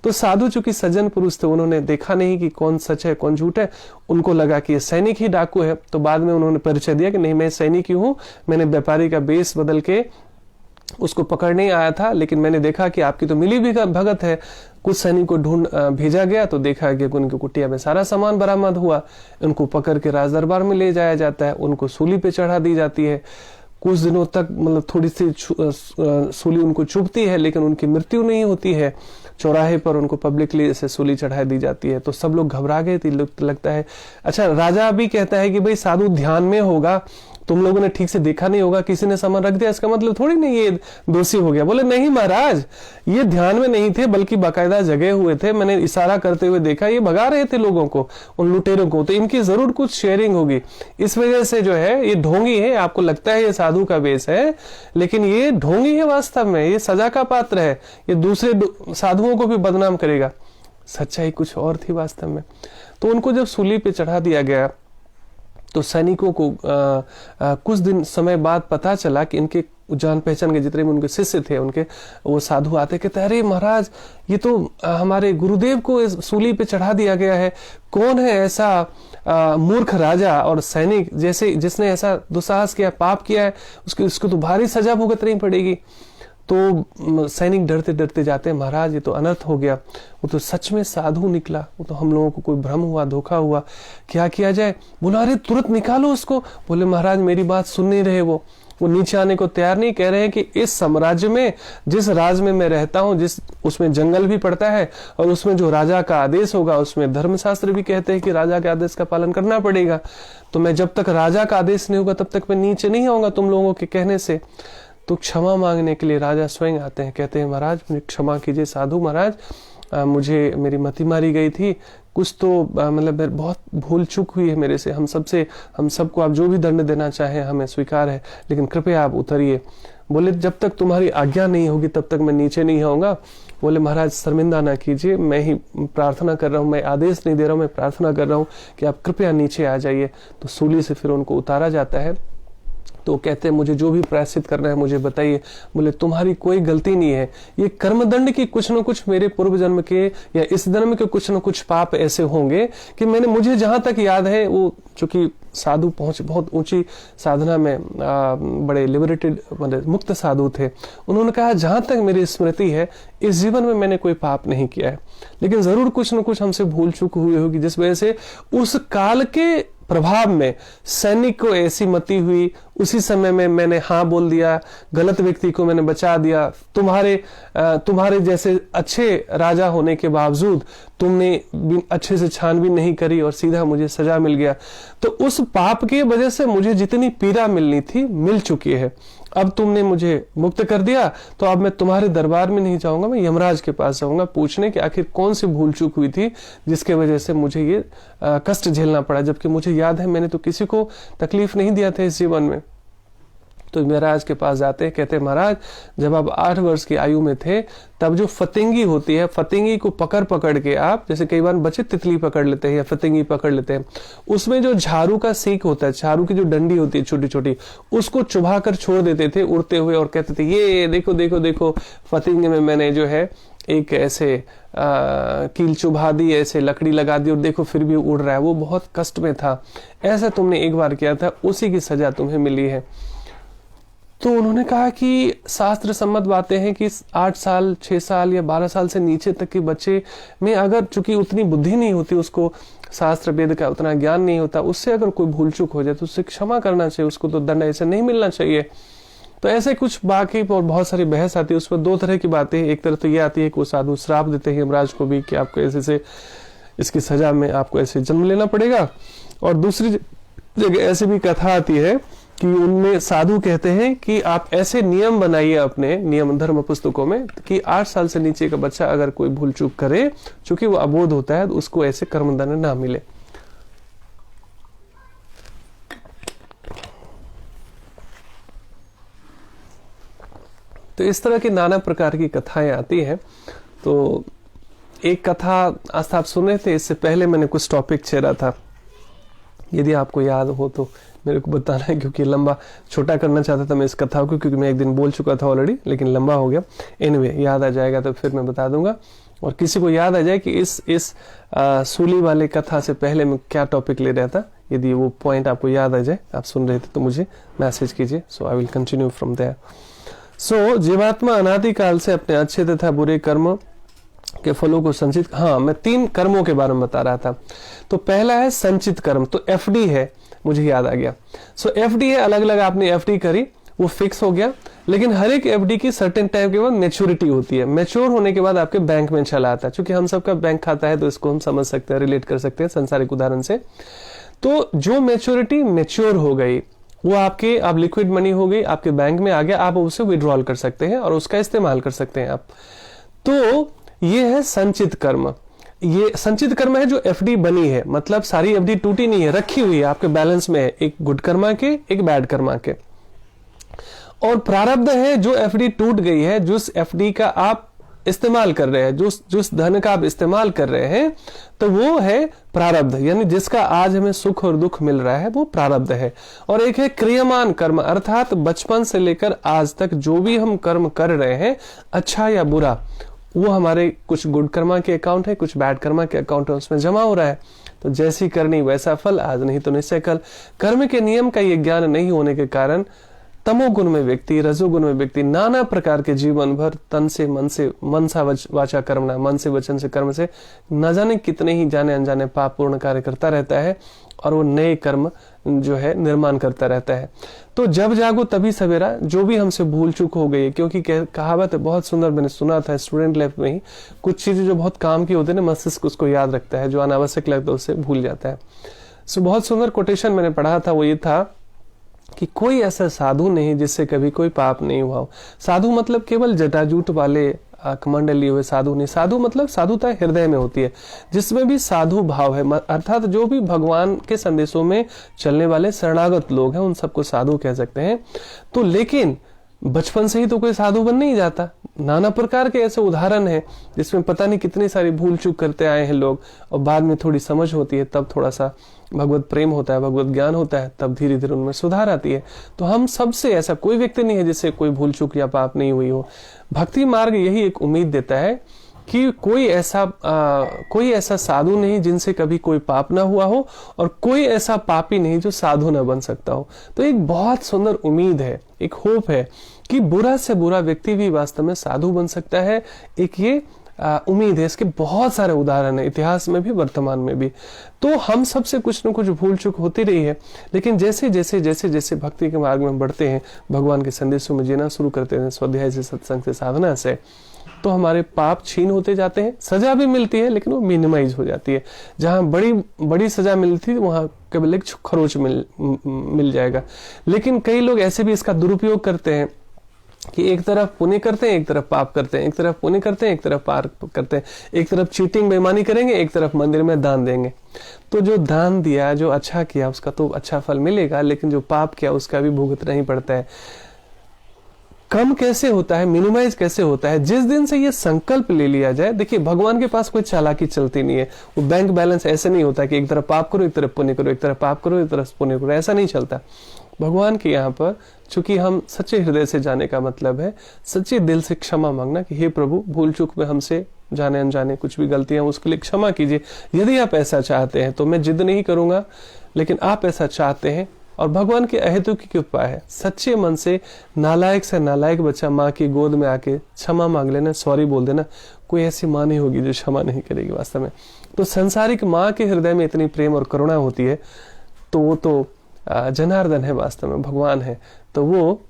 Speaker 1: तो साधु चूंकि सज्जन पुरुष थे, उन्होंने देखा नहीं कि कौन सच है कौन झूठ है। उनको लगा कि ये सैनिक ही डाकू है। तो बाद में उन्होंने परिचय दिया कि नहीं, मैं सैनिक ही हूं, मैंने व्यापारी का बेस बदल के उसको पकड़ने आया था, लेकिन मैंने देखा कि आपकी तो मिली भी भगत है। कुछ सैनिक को ढूंढ भेजा गया तो देखा कि उनकी कुटिया में सारा सामान बरामद हुआ। उनको पकड़ के राज दरबार में ले जाया जाता है, उनको सूली पे चढ़ा दी जाती है। कुछ दिनों तक मतलब थोड़ी सी सूली उनको चुभती है, लेकिन उनकी मृत्यु नहीं होती है। चौराहे पर उनको पब्लिकली ऐसे सूली चढ़ा दी जाती है। तो सब लोग घबरा गए थे, लगता है। अच्छा, राजा भी कहता है कि भाई साधु ध्यान में होगा तुम लोगों ने ठीक से देखा नहीं होगा, किसी ने सामान रख दिया, इसका मतलब थोड़ी नहीं ये दोषी हो गया। बोले नहीं महाराज, ये ध्यान में नहीं थे, बल्कि बाकायदा जगे हुए थे, मैंने इशारा करते हुए देखा, ये भगा रहे थे लोगों को, उन लुटेरों को, तो इनकी जरूर कुछ शेयरिंग होगी, इस वजह से जो है ये ढोंगी है। आपको लगता है ये साधु का वेश है, लेकिन ये ढोंगी है वास्तव में, ये सजा का पात्र है, ये दूसरे साधुओं को भी बदनाम करेगा। सच्चाई कुछ और थी वास्तव में। तो उनको जब सूली पे चढ़ा दिया गया तो सैनिकों को कुछ दिन समय बाद पता चला कि इनके जान पहचान के जितने भी उनके शिष्य थे, उनके वो साधु आते कहते अरे महाराज, ये तो हमारे गुरुदेव को इस सूली पे चढ़ा दिया गया है। कौन है ऐसा मूर्ख राजा और सैनिक जैसे जिसने ऐसा दुस्साहस किया, पाप किया है, उसको तो भारी सजा भुगतनी पड़ेगी। तो सैनिक डरते डरते जाते हैं, महाराज ये तो अनर्थ हो गया, वो तो सच में साधु निकला, वो तो हम लोगों को कोई भ्रम हुआ, धोखा हुआ, क्या किया जाए। बोला अरे तुरंत निकालो उसको। बोले महाराज मेरी बात सुन नहीं रहे, वो नीचे आने को तैयार नहीं। कह रहे हैं कि इस साम्राज्य में, जिस राज में मैं रहता हूं, उसमें जंगल भी पड़ता है, और उसमें जो राजा का आदेश होगा, उसमें धर्मशास्त्र भी कहते हैं कि राजा के आदेश का पालन करना पड़ेगा। तो मैं जब तक राजा का आदेश नहीं होगा तब तक मैं नीचे नहीं आऊंगा तुम लोगों के कहने से। तो क्षमा मांगने के लिए राजा स्वयं आते हैं, कहते हैं महाराज मुझे क्षमा कीजिए साधु महाराज, मुझे मेरी मति मारी गई थी, कुछ तो मतलब बहुत भूल चूक हुई है मेरे से, हम सबको आप जो भी दंड देना चाहें हमें स्वीकार है, लेकिन कृपया आप उतरिए। बोले जब तक तुम्हारी आज्ञा नहीं होगी तब तक मैं नीचे नहीं आऊंगा। बोले महाराज शर्मिंदा ना कीजिए, मैं ही प्रार्थना कर रहा हूँ, मैं आदेश नहीं दे रहा हूँ, मैं प्रार्थना कर रहा हूँ कि आप कृपया नीचे आ जाइए। तो सूली से फिर उनको उतारा जाता है। तो कहते हैं मुझे जो भी प्रायश्चित करना है मुझे बताइए। बोले तुम्हारी कोई गलती नहीं है, ये कर्मदंड की कुछ न कुछ मेरे पूर्व जन्म के या इस जन्म के कुछ न कुछ पाप ऐसे होंगे कि मुझे जहां तक याद है, वो चूंकि साधु पहुंच बहुत ऊंची साधना में बड़े लिबरेटेड मतलब मुक्त साधु थे, उन्होंने कहा जहां तक मेरी स्मृति है इस जीवन में मैंने कोई पाप नहीं किया है, लेकिन जरूर कुछ न कुछ हमसे भूल चूक हुई होगी, जिस वजह से उस काल के प्रभाव में सैनिक को ऐसी मति हुई, उसी समय में मैंने हाँ बोल दिया, गलत व्यक्ति को मैंने बचा दिया। तुम्हारे जैसे अच्छे राजा होने के बावजूद तुमने अच्छे से छानबीन नहीं करी और सीधा मुझे सजा मिल गया। तो उस पाप की वजह से मुझे जितनी पीड़ा मिलनी थी मिल चुकी है। अब तुमने मुझे मुक्त कर दिया, तो अब मैं तुम्हारे दरबार में नहीं जाऊंगा, मैं यमराज के पास जाऊंगा पूछने कि आखिर कौन सी भूल चूक हुई थी जिसके वजह से मुझे ये कष्ट झेलना पड़ा, जबकि मुझे याद है मैंने तो किसी को तकलीफ नहीं दिया था इस जीवन में। तो यमराज के पास जाते हैं, कहते हैं महाराज जब आप 8 वर्ष की आयु में थे तब जो फतिंगी होती है, फतिंगी को पकड़ के आप, जैसे कई बार बच्चे तितली पकड़ लेते हैं या फतिंगी पकड़ लेते हैं, उसमें जो झाड़ू का सीक होता है, झाड़ू की जो डंडी होती है छोटी छोटी, उसको चुभा कर छोड़ देते थे उड़ते हुए और कहते थे ये देखो देखो देखो फतिंगे में मैंने जो है एक ऐसे कील चुभा दी, ऐसे लकड़ी लगा दी और देखो फिर भी उड़ रहा है। वो बहुत कष्ट में था, ऐसा तुमने एक बार किया था, उसी की सजा तुम्हें मिली है। तो उन्होंने कहा कि शास्त्र सम्मत बातें हैं कि 8 साल 6 साल या 12 साल से नीचे तक के बच्चे में अगर चूंकि उतनी बुद्धि नहीं होती, उसको शास्त्र वेद का उतना ज्ञान नहीं होता, उससे अगर कोई भूल चूक हो जाए तो उससे क्षमा करना चाहिए, उसको तो दंड ऐसे नहीं मिलना चाहिए। तो ऐसे कुछ बाकी और बहुत सारी बहस आती है, उसमें 2 तरह की बातें। एक तरफ तो ये आती है कि वो साधु श्राप देते हैं यमराज को भी कि आपको ऐसे से इसकी सजा में आपको ऐसे जन्म लेना पड़ेगा, और दूसरी जगह ऐसी भी कथा आती है कि उनमें साधु कहते हैं कि आप ऐसे नियम बनाइए अपने नियम धर्म पुस्तकों में कि 8 साल से नीचे का बच्चा अगर कोई भूल चूक करे, चूंकि वो अबोध होता है, तो उसको ऐसे कर्मदंड ना मिले। तो इस तरह की नाना प्रकार की कथाएं आती हैं। तो एक कथा आज आप सुन रहे थे, इससे पहले मैंने कुछ टॉपिक छेड़ा था, यदि आपको याद हो तो मेरे को बताना है, क्योंकि लंबा छोटा करना चाहता था मैं इस कथा को, क्योंकि मैं एक दिन बोल चुका था ऑलरेडी, लेकिन लंबा हो गया। एनीवे याद आ जाएगा तो फिर मैं बता दूंगा, और किसी को याद आ जाए कि इस सूली वाले कथा से पहले मैं क्या टॉपिक ले रहा था, यदि वो पॉइंट आपको याद आ जाए, आप सुन रहे थे तो मुझे मैसेज कीजिए, so I will continue from there. So जीवात्मा अनादिकाल से अपने अच्छे तथा बुरे कर्म के फलों को संचित, हाँ मैं 3 कर्मों के बारे में बता रहा था। तो पहला है संचित कर्म, तो एफडी है, मुझे याद आ गया। सो एफडी है, अलग अलग आपने एफडी करी, वो फिक्स हो गया, लेकिन हर एक एफडी की सर्टेन टाइम के बाद मैच्योरिटी होती है। मैच्योर होने के बाद आपके बैंक में चला आता है, क्योंकि हम सबका बैंक खाता है तो इसको हम समझ सकते हैं, रिलेट कर सकते हैं संसारिक उदाहरण से। तो जो मैच्योरिटी मैच्योर हो गई, वो आपके, आप लिक्विड मनी हो गई, आपके बैंक में आ गया, आप उसे विड्रॉल कर सकते हैं और उसका इस्तेमाल कर सकते हैं आप। तो ये है संचित कर्म। ये संचित कर्म है जो एफडी बनी है, मतलब सारी एफडी टूटी नहीं है, रखी हुई है, आपके बैलेंस में है, एक गुड कर्मा के, एक बैड कर्मा के। और प्रारब्ध है जो एफडी टूट गई है, जिस एफडी का आप इस्तेमाल कर रहे हैं, जिस धन का आप इस्तेमाल कर रहे हैं, तो वो है प्रारब्ध, यानी जिसका आज हमें सुख और दुख मिल रहा है वो प्रारब्ध है। और एक है क्रियमान कर्म, अर्थात बचपन से लेकर आज तक जो भी हम कर्म कर रहे हैं, अच्छा या बुरा, वो हमारे कुछ गुड कर्मा के अकाउंट है, कुछ बैड कर्मा के अकाउंट है, उसमें जमा हो रहा है। तो जैसी करनी वैसा फल, आज नहीं तो निश्चय कल। कर्म के नियम का ये ज्ञान नहीं होने के कारण तमोगुण में व्यक्ति, रजोगुण में व्यक्ति नाना प्रकार के जीवन भर तन से मन सा वाचा कर्मणा, मन से वचन से कर्म से न जाने कितने ही जाने अनजाने पाप पूर्ण कार्य करता रहता है और वो नए कर्म जो है निर्माण करता रहता है। तो जब जागो तभी सवेरा, जो भी हमसे भूल चूक हो गई है, क्योंकि कहावत है बहुत सुंदर, मैंने सुना था स्टूडेंट लाइफ में ही, कुछ चीजें जो बहुत काम की होती है ना, मस्तिष्क उसको याद रखता है, जो अनावश्यक लगता है उससे भूल जाता है। सो बहुत सुंदर कोटेशन मैंने पढ़ा था, वो ये था कि कोई ऐसा साधु नहीं जिससे कभी कोई पाप नहीं हुआ हो। साधु मतलब केवल जटाजूट वाले कमंडल लिए हुए साधु नहीं, साधु मतलब साधुता हृदय में होती है, जिसमें भी साधु भाव है, अर्थात जो भी भगवान के संदेशों में चलने वाले शरणागत लोग हैं उन सबको साधु कह सकते हैं। तो लेकिन बचपन से ही तो कोई साधु बन नहीं जाता, नाना प्रकार के ऐसे उदाहरण हैं जिसमें पता नहीं कितनी सारी भूल चूक करते आए हैं लोग, और बाद में थोड़ी समझ होती है, तब थोड़ा सा भगवत प्रेम होता है, भगवत ज्ञान होता है, तब धीरे धीरे उनमें सुधार आती है। तो हम सबसे ऐसा कोई व्यक्ति नहीं है जिससे कोई भूल चूक या पाप नहीं हुई हो। भक्ति मार्ग यही एक उम्मीद देता है कि कोई ऐसा साधु नहीं जिनसे कभी कोई पाप ना हुआ हो, और कोई ऐसा पापी नहीं जो साधु ना बन सकता हो। तो एक बहुत सुंदर उम्मीद है, एक होप है कि बुरा से बुरा व्यक्ति भी वास्तव में साधु बन सकता है। एक ये उम्मीद है। इसके बहुत सारे उदाहरण है, इतिहास में भी वर्तमान में भी। तो हम सबसे कुछ न कुछ भूल चूक होती रही है, लेकिन जैसे जैसे जैसे जैसे भक्ति के मार्ग में बढ़ते हैं, भगवान के संदेशों में जीना शुरू करते हैं, स्वाध्याय से, सत्संग से, साधना से, तो हमारे पाप छीन होते जाते हैं। सजा भी मिलती है लेकिन वो मिनिमाइज हो जाती है। जहां बड़ी बड़ी सजा मिलती है वहां केवल एक खरोच मिल जाएगा। लेकिन कई लोग ऐसे भी इसका दुरुपयोग करते हैं कि एक तरफ पुण्य करते हैं, एक तरफ पाप करते हैं, एक तरफ पुण्य करते हैं, एक तरफ पाप करते हैं, एक तरफ चीटिंग बेईमानी करेंगे, एक तरफ मंदिर में दान देंगे। तो जो दान दिया, जो अच्छा किया, उसका तो अच्छा फल मिलेगा, लेकिन जो पाप किया उसका भी भुगतना ही पड़ता है। कम कैसे होता है, मिनिमाइज कैसे होता है? जिस दिन से ये संकल्प ले लिया जाए। देखिए, भगवान के पास कोई चालाकी चलती नहीं है। वो बैंक बैलेंस ऐसे नहीं होता कि एक तरफ पाप करो, एक तरफ पुण्य करो, एक तरफ पाप करो, एक तरफ पुण्य करो, ऐसा नहीं चलता। भगवान के यहाँ पर चूंकि हम सच्चे हृदय से जाने का मतलब है सच्चे दिल से क्षमा मांगना कि हे प्रभु, भूल चूक में हमसे जाने अनजाने कुछ भी गलतियां, उसके लिए क्षमा कीजिए। यदि आप ऐसा चाहते हैं तो मैं जिद नहीं करूंगा, लेकिन आप ऐसा चाहते हैं और भगवान की अहेतुकी कृपा है, सच्चे मन से नालायक से नालायक बच्चा माँ की गोद में आके क्षमा मांग लेना, सॉरी बोल देना। कोई ऐसी माँ नहीं होगी जो क्षमा नहीं करेगी वास्तव में। तो संसारिक माँ के हृदय में इतनी प्रेम और करुणा होती है, तो वो तो जनार्दन है, वास्तव में भगवान है, तो वो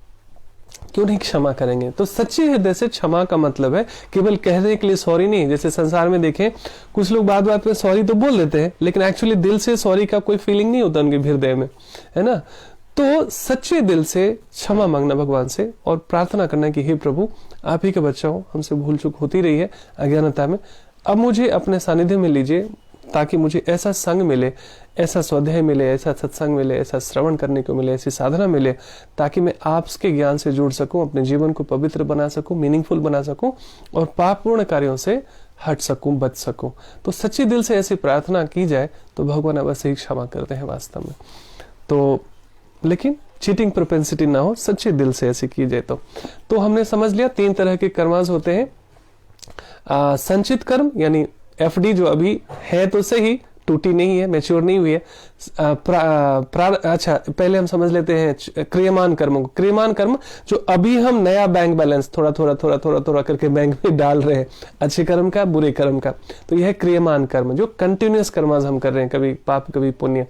Speaker 1: क्यों नहीं क्षमा करेंगे। तो सच्चे हृदय से क्षमा का मतलब है केवल कहने के लिए सॉरी नहीं। जैसे संसार में देखें, कुछ लोग बात बात में सॉरी तो बोल देते हैं, लेकिन एक्चुअली दिल से सॉरी का कोई फीलिंग नहीं होता उनके हृदय में, है ना। तो सच्चे दिल से क्षमा मांगना भगवान से और प्रार्थना करना कि हे प्रभु, आप ही का बच्चा हूं, हमसे भूल चूक होती रही है अज्ञानता में, अब मुझे अपने सानिध्य में लीजिए, ताकि मुझे ऐसा संग मिले, ऐसा स्वाध्याय मिले, ऐसा सत्संग मिले, ऐसा श्रवण करने को मिले, ऐसी साधना मिले, ताकि मैं आपके ज्ञान से जुड़ सकूं, अपने जीवन को पवित्र बना सकूं, मीनिंगफुल बना सकूं और पापपूर्ण कार्यों से हट सकूं, बच सकूं। तो सच्चे दिल से ऐसी प्रार्थना की जाए तो भगवान अवश्य ही क्षमा करते हैं वास्तव में। तो लेकिन चीटिंग प्रोपेंसिटी ना हो, सच्चे दिल से ऐसे की जाए तो हमने समझ लिया 3 तरह के कर्मास होते हैं। संचित कर्म यानी एफडी जो अभी है तो सही, टूटी नहीं है, मैच्योर नहीं हुई है। अच्छा, पहले हम समझ लेते हैं क्रियमान कर्म को। क्रियमान कर्म जो अभी हम नया बैंक बैलेंस थोड़ा थोड़ा करके बैंक में डाल रहे हैं, अच्छे कर्म का, बुरे कर्म का। तो यह क्रियमान कर्म जो कंटिन्यूअस कर्म हम कर रहे हैं, कभी पाप कभी पुण्य।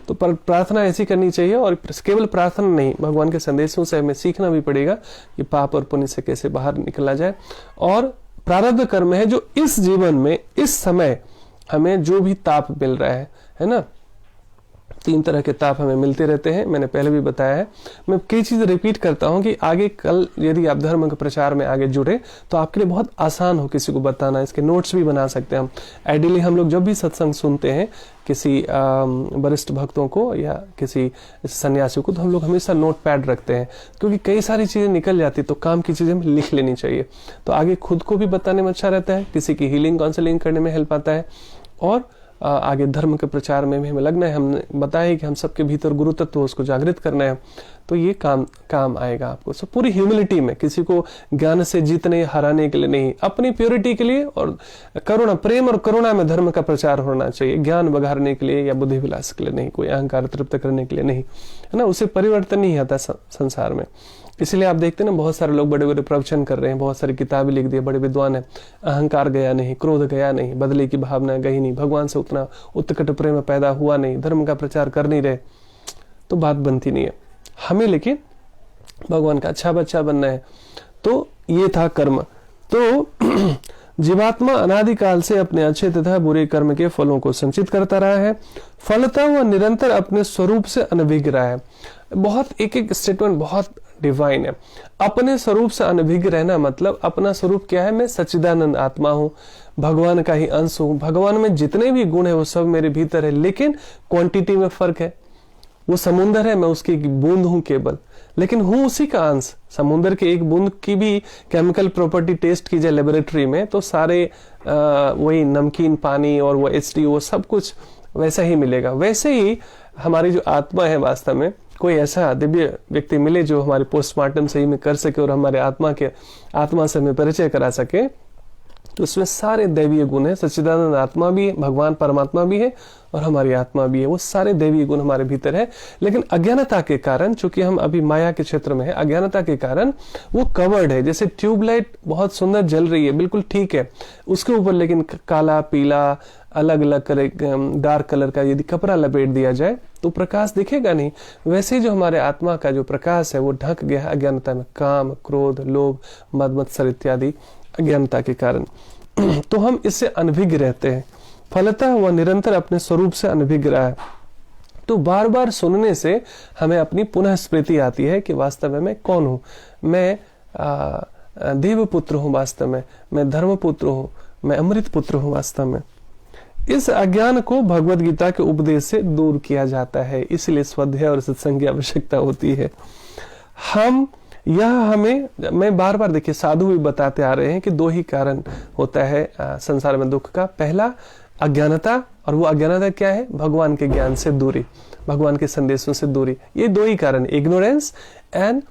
Speaker 1: तो प्रार्थना ऐसी करनी चाहिए, और केवल प्रार्थना नहीं, भगवान के संदेशों से हमें सीखना भी पड़ेगा कि पाप और पुण्य से कैसे बाहर निकला जाए। और प्रारब्ध कर्म है जो इस जीवन में, इस समय हमें जो भी ताप मिल रहा है ना, 3 तरह के ताप हमें मिलते रहते हैं, मैंने पहले भी बताया है। मैं कई चीज़ें रिपीट करता हूं कि आगे कल यदि आप धर्म के प्रचार में आगे जुड़े तो आपके लिए बहुत आसान हो किसी को बताना। इसके नोट्स भी बना सकते हैं हम। आइडियली हम लोग जब भी सत्संग सुनते हैं किसी वरिष्ठ भक्तों को या किसी सन्यासी को, तो हम लोग हमेशा नोट पैड रखते हैं, क्योंकि कई सारी चीज़ें निकल जाती तो काम की चीज़ें हमें लिख लेनी चाहिए। तो आगे खुद को भी बताने में अच्छा रहता है, किसी की हीलिंग काउंसलिंग करने में हेल्प आता है, और आगे धर्म के प्रचार में भी हमें लगना है। हमने बताया कि हम सबके भीतर गुरु तत्व उसको जागृत करना है, तो ये काम आएगा आपको। सो पूरी ह्यूमिलिटी में, किसी को ज्ञान से जीतने हराने के लिए नहीं, अपनी प्योरिटी के लिए और करुणा, प्रेम और करुणा में धर्म का प्रचार होना चाहिए। ज्ञान बघारने के लिए या बुद्धि विलास के लिए नहीं, कोई अहंकार तृप्त करने के लिए नहीं, है ना। उससे परिवर्तन नहीं आता संसार में। इसलिए आप देखते हैं ना, बहुत सारे लोग बड़े बड़े प्रवचन कर रहे हैं, बहुत सारी किताबें लिख दी, बड़े विद्वान है, अहंकार गया नहीं, क्रोध गया नहीं, बदले की भावना गई नहीं, भगवान से उतना उत्कट प्रेम पैदा हुआ नहीं, धर्म का प्रचार कर नहीं रहे, तो बात बनती नहीं है। हमें लेकिन भगवान का अच्छा बच्चा बनना है। तो ये था कर्म। तो जीवात्मा अनादिकाल से अपने अच्छे तथा बुरे कर्म के फलों को संचित करता रहा है, फलता हुआ निरंतर अपने स्वरूप से अनभिज्ञ रहा है। बहुत एक स्टेटमेंट बहुत डिवाइन है। अपने स्वरूप से अनभिज्ञ रहना मतलब अपना स्वरूप क्या है? मैं सच्चिदानंद आत्मा हूँ, भगवान का ही अंश हूँ, भगवान में जितने भी गुण है वो सब मेरे भीतर है, लेकिन क्वांटिटी में फर्क है। वो समुंदर है, मैं उसकी एक बूंद हूं केवल, लेकिन हूं उसी का अंश। समुंदर के एक बूंद की भी केमिकल प्रॉपर्टी टेस्ट की जाए लेबोरेटरी में तो सारे वही नमकीन पानी और वो H2O सब कुछ वैसा ही मिलेगा। वैसे ही हमारी जो आत्मा है, वास्तव में कोई ऐसा दिव्य व्यक्ति मिले जो हमारे पोस्टमार्टम सही में कर सके और हमारे आत्मा से हमें परिचय करा सके, तो उसमें सारे दैवीय गुण है। सच्चिदानंद आत्मा भी है, भगवान परमात्मा भी है और हमारी आत्मा भी है। वो सारे दैवीय गुण हमारे भीतर है, लेकिन अज्ञानता के कारण, चूंकि हम अभी माया के क्षेत्र में है, अज्ञानता के कारण वो कवर्ड है। जैसे ट्यूबलाइट बहुत सुंदर जल रही है, बिल्कुल ठीक है, उसके ऊपर लेकिन काला, पीला, अलग अलग डार्क कलर का यदि कपड़ा लपेट दिया जाए तो प्रकाश दिखेगा नहीं। वैसे ही जो हमारे आत्मा का जो प्रकाश है वो ढक गया है अज्ञानता में, काम, क्रोध, लोभ, मद मत्सर इत्यादि अज्ञानता के कारण। तो हम इससे अनभिज्ञ रहते हैं। फलतः वह निरंतर अपने स्वरूप से अनभिज्ञ रहा है। तो बार बार सुनने से हमें अपनी पुनः स्मृति आती है कि वास्तव में मैं कौन हूं। मैं देवपुत्र हूं, वास्तव में मैं धर्मपुत्र हूं, मैं अमृत पुत्र हूं। वास्तव में इस अज्ञान को भगवद गीता के उपदेश से दूर किया जाता है, इसलिए स्वाध्याय और सत्संग की आवश्यकता होती है। मैं बार बार देखिए, साधु भी बताते आ रहे हैं कि 2 ही कारण होता है संसार में दुख का। पहला अज्ञानता, और वो अज्ञानता क्या है? भगवान के ज्ञान से दूरी, भगवान के संदेशों से दूरी। ये 2 ही कारण, ignorance and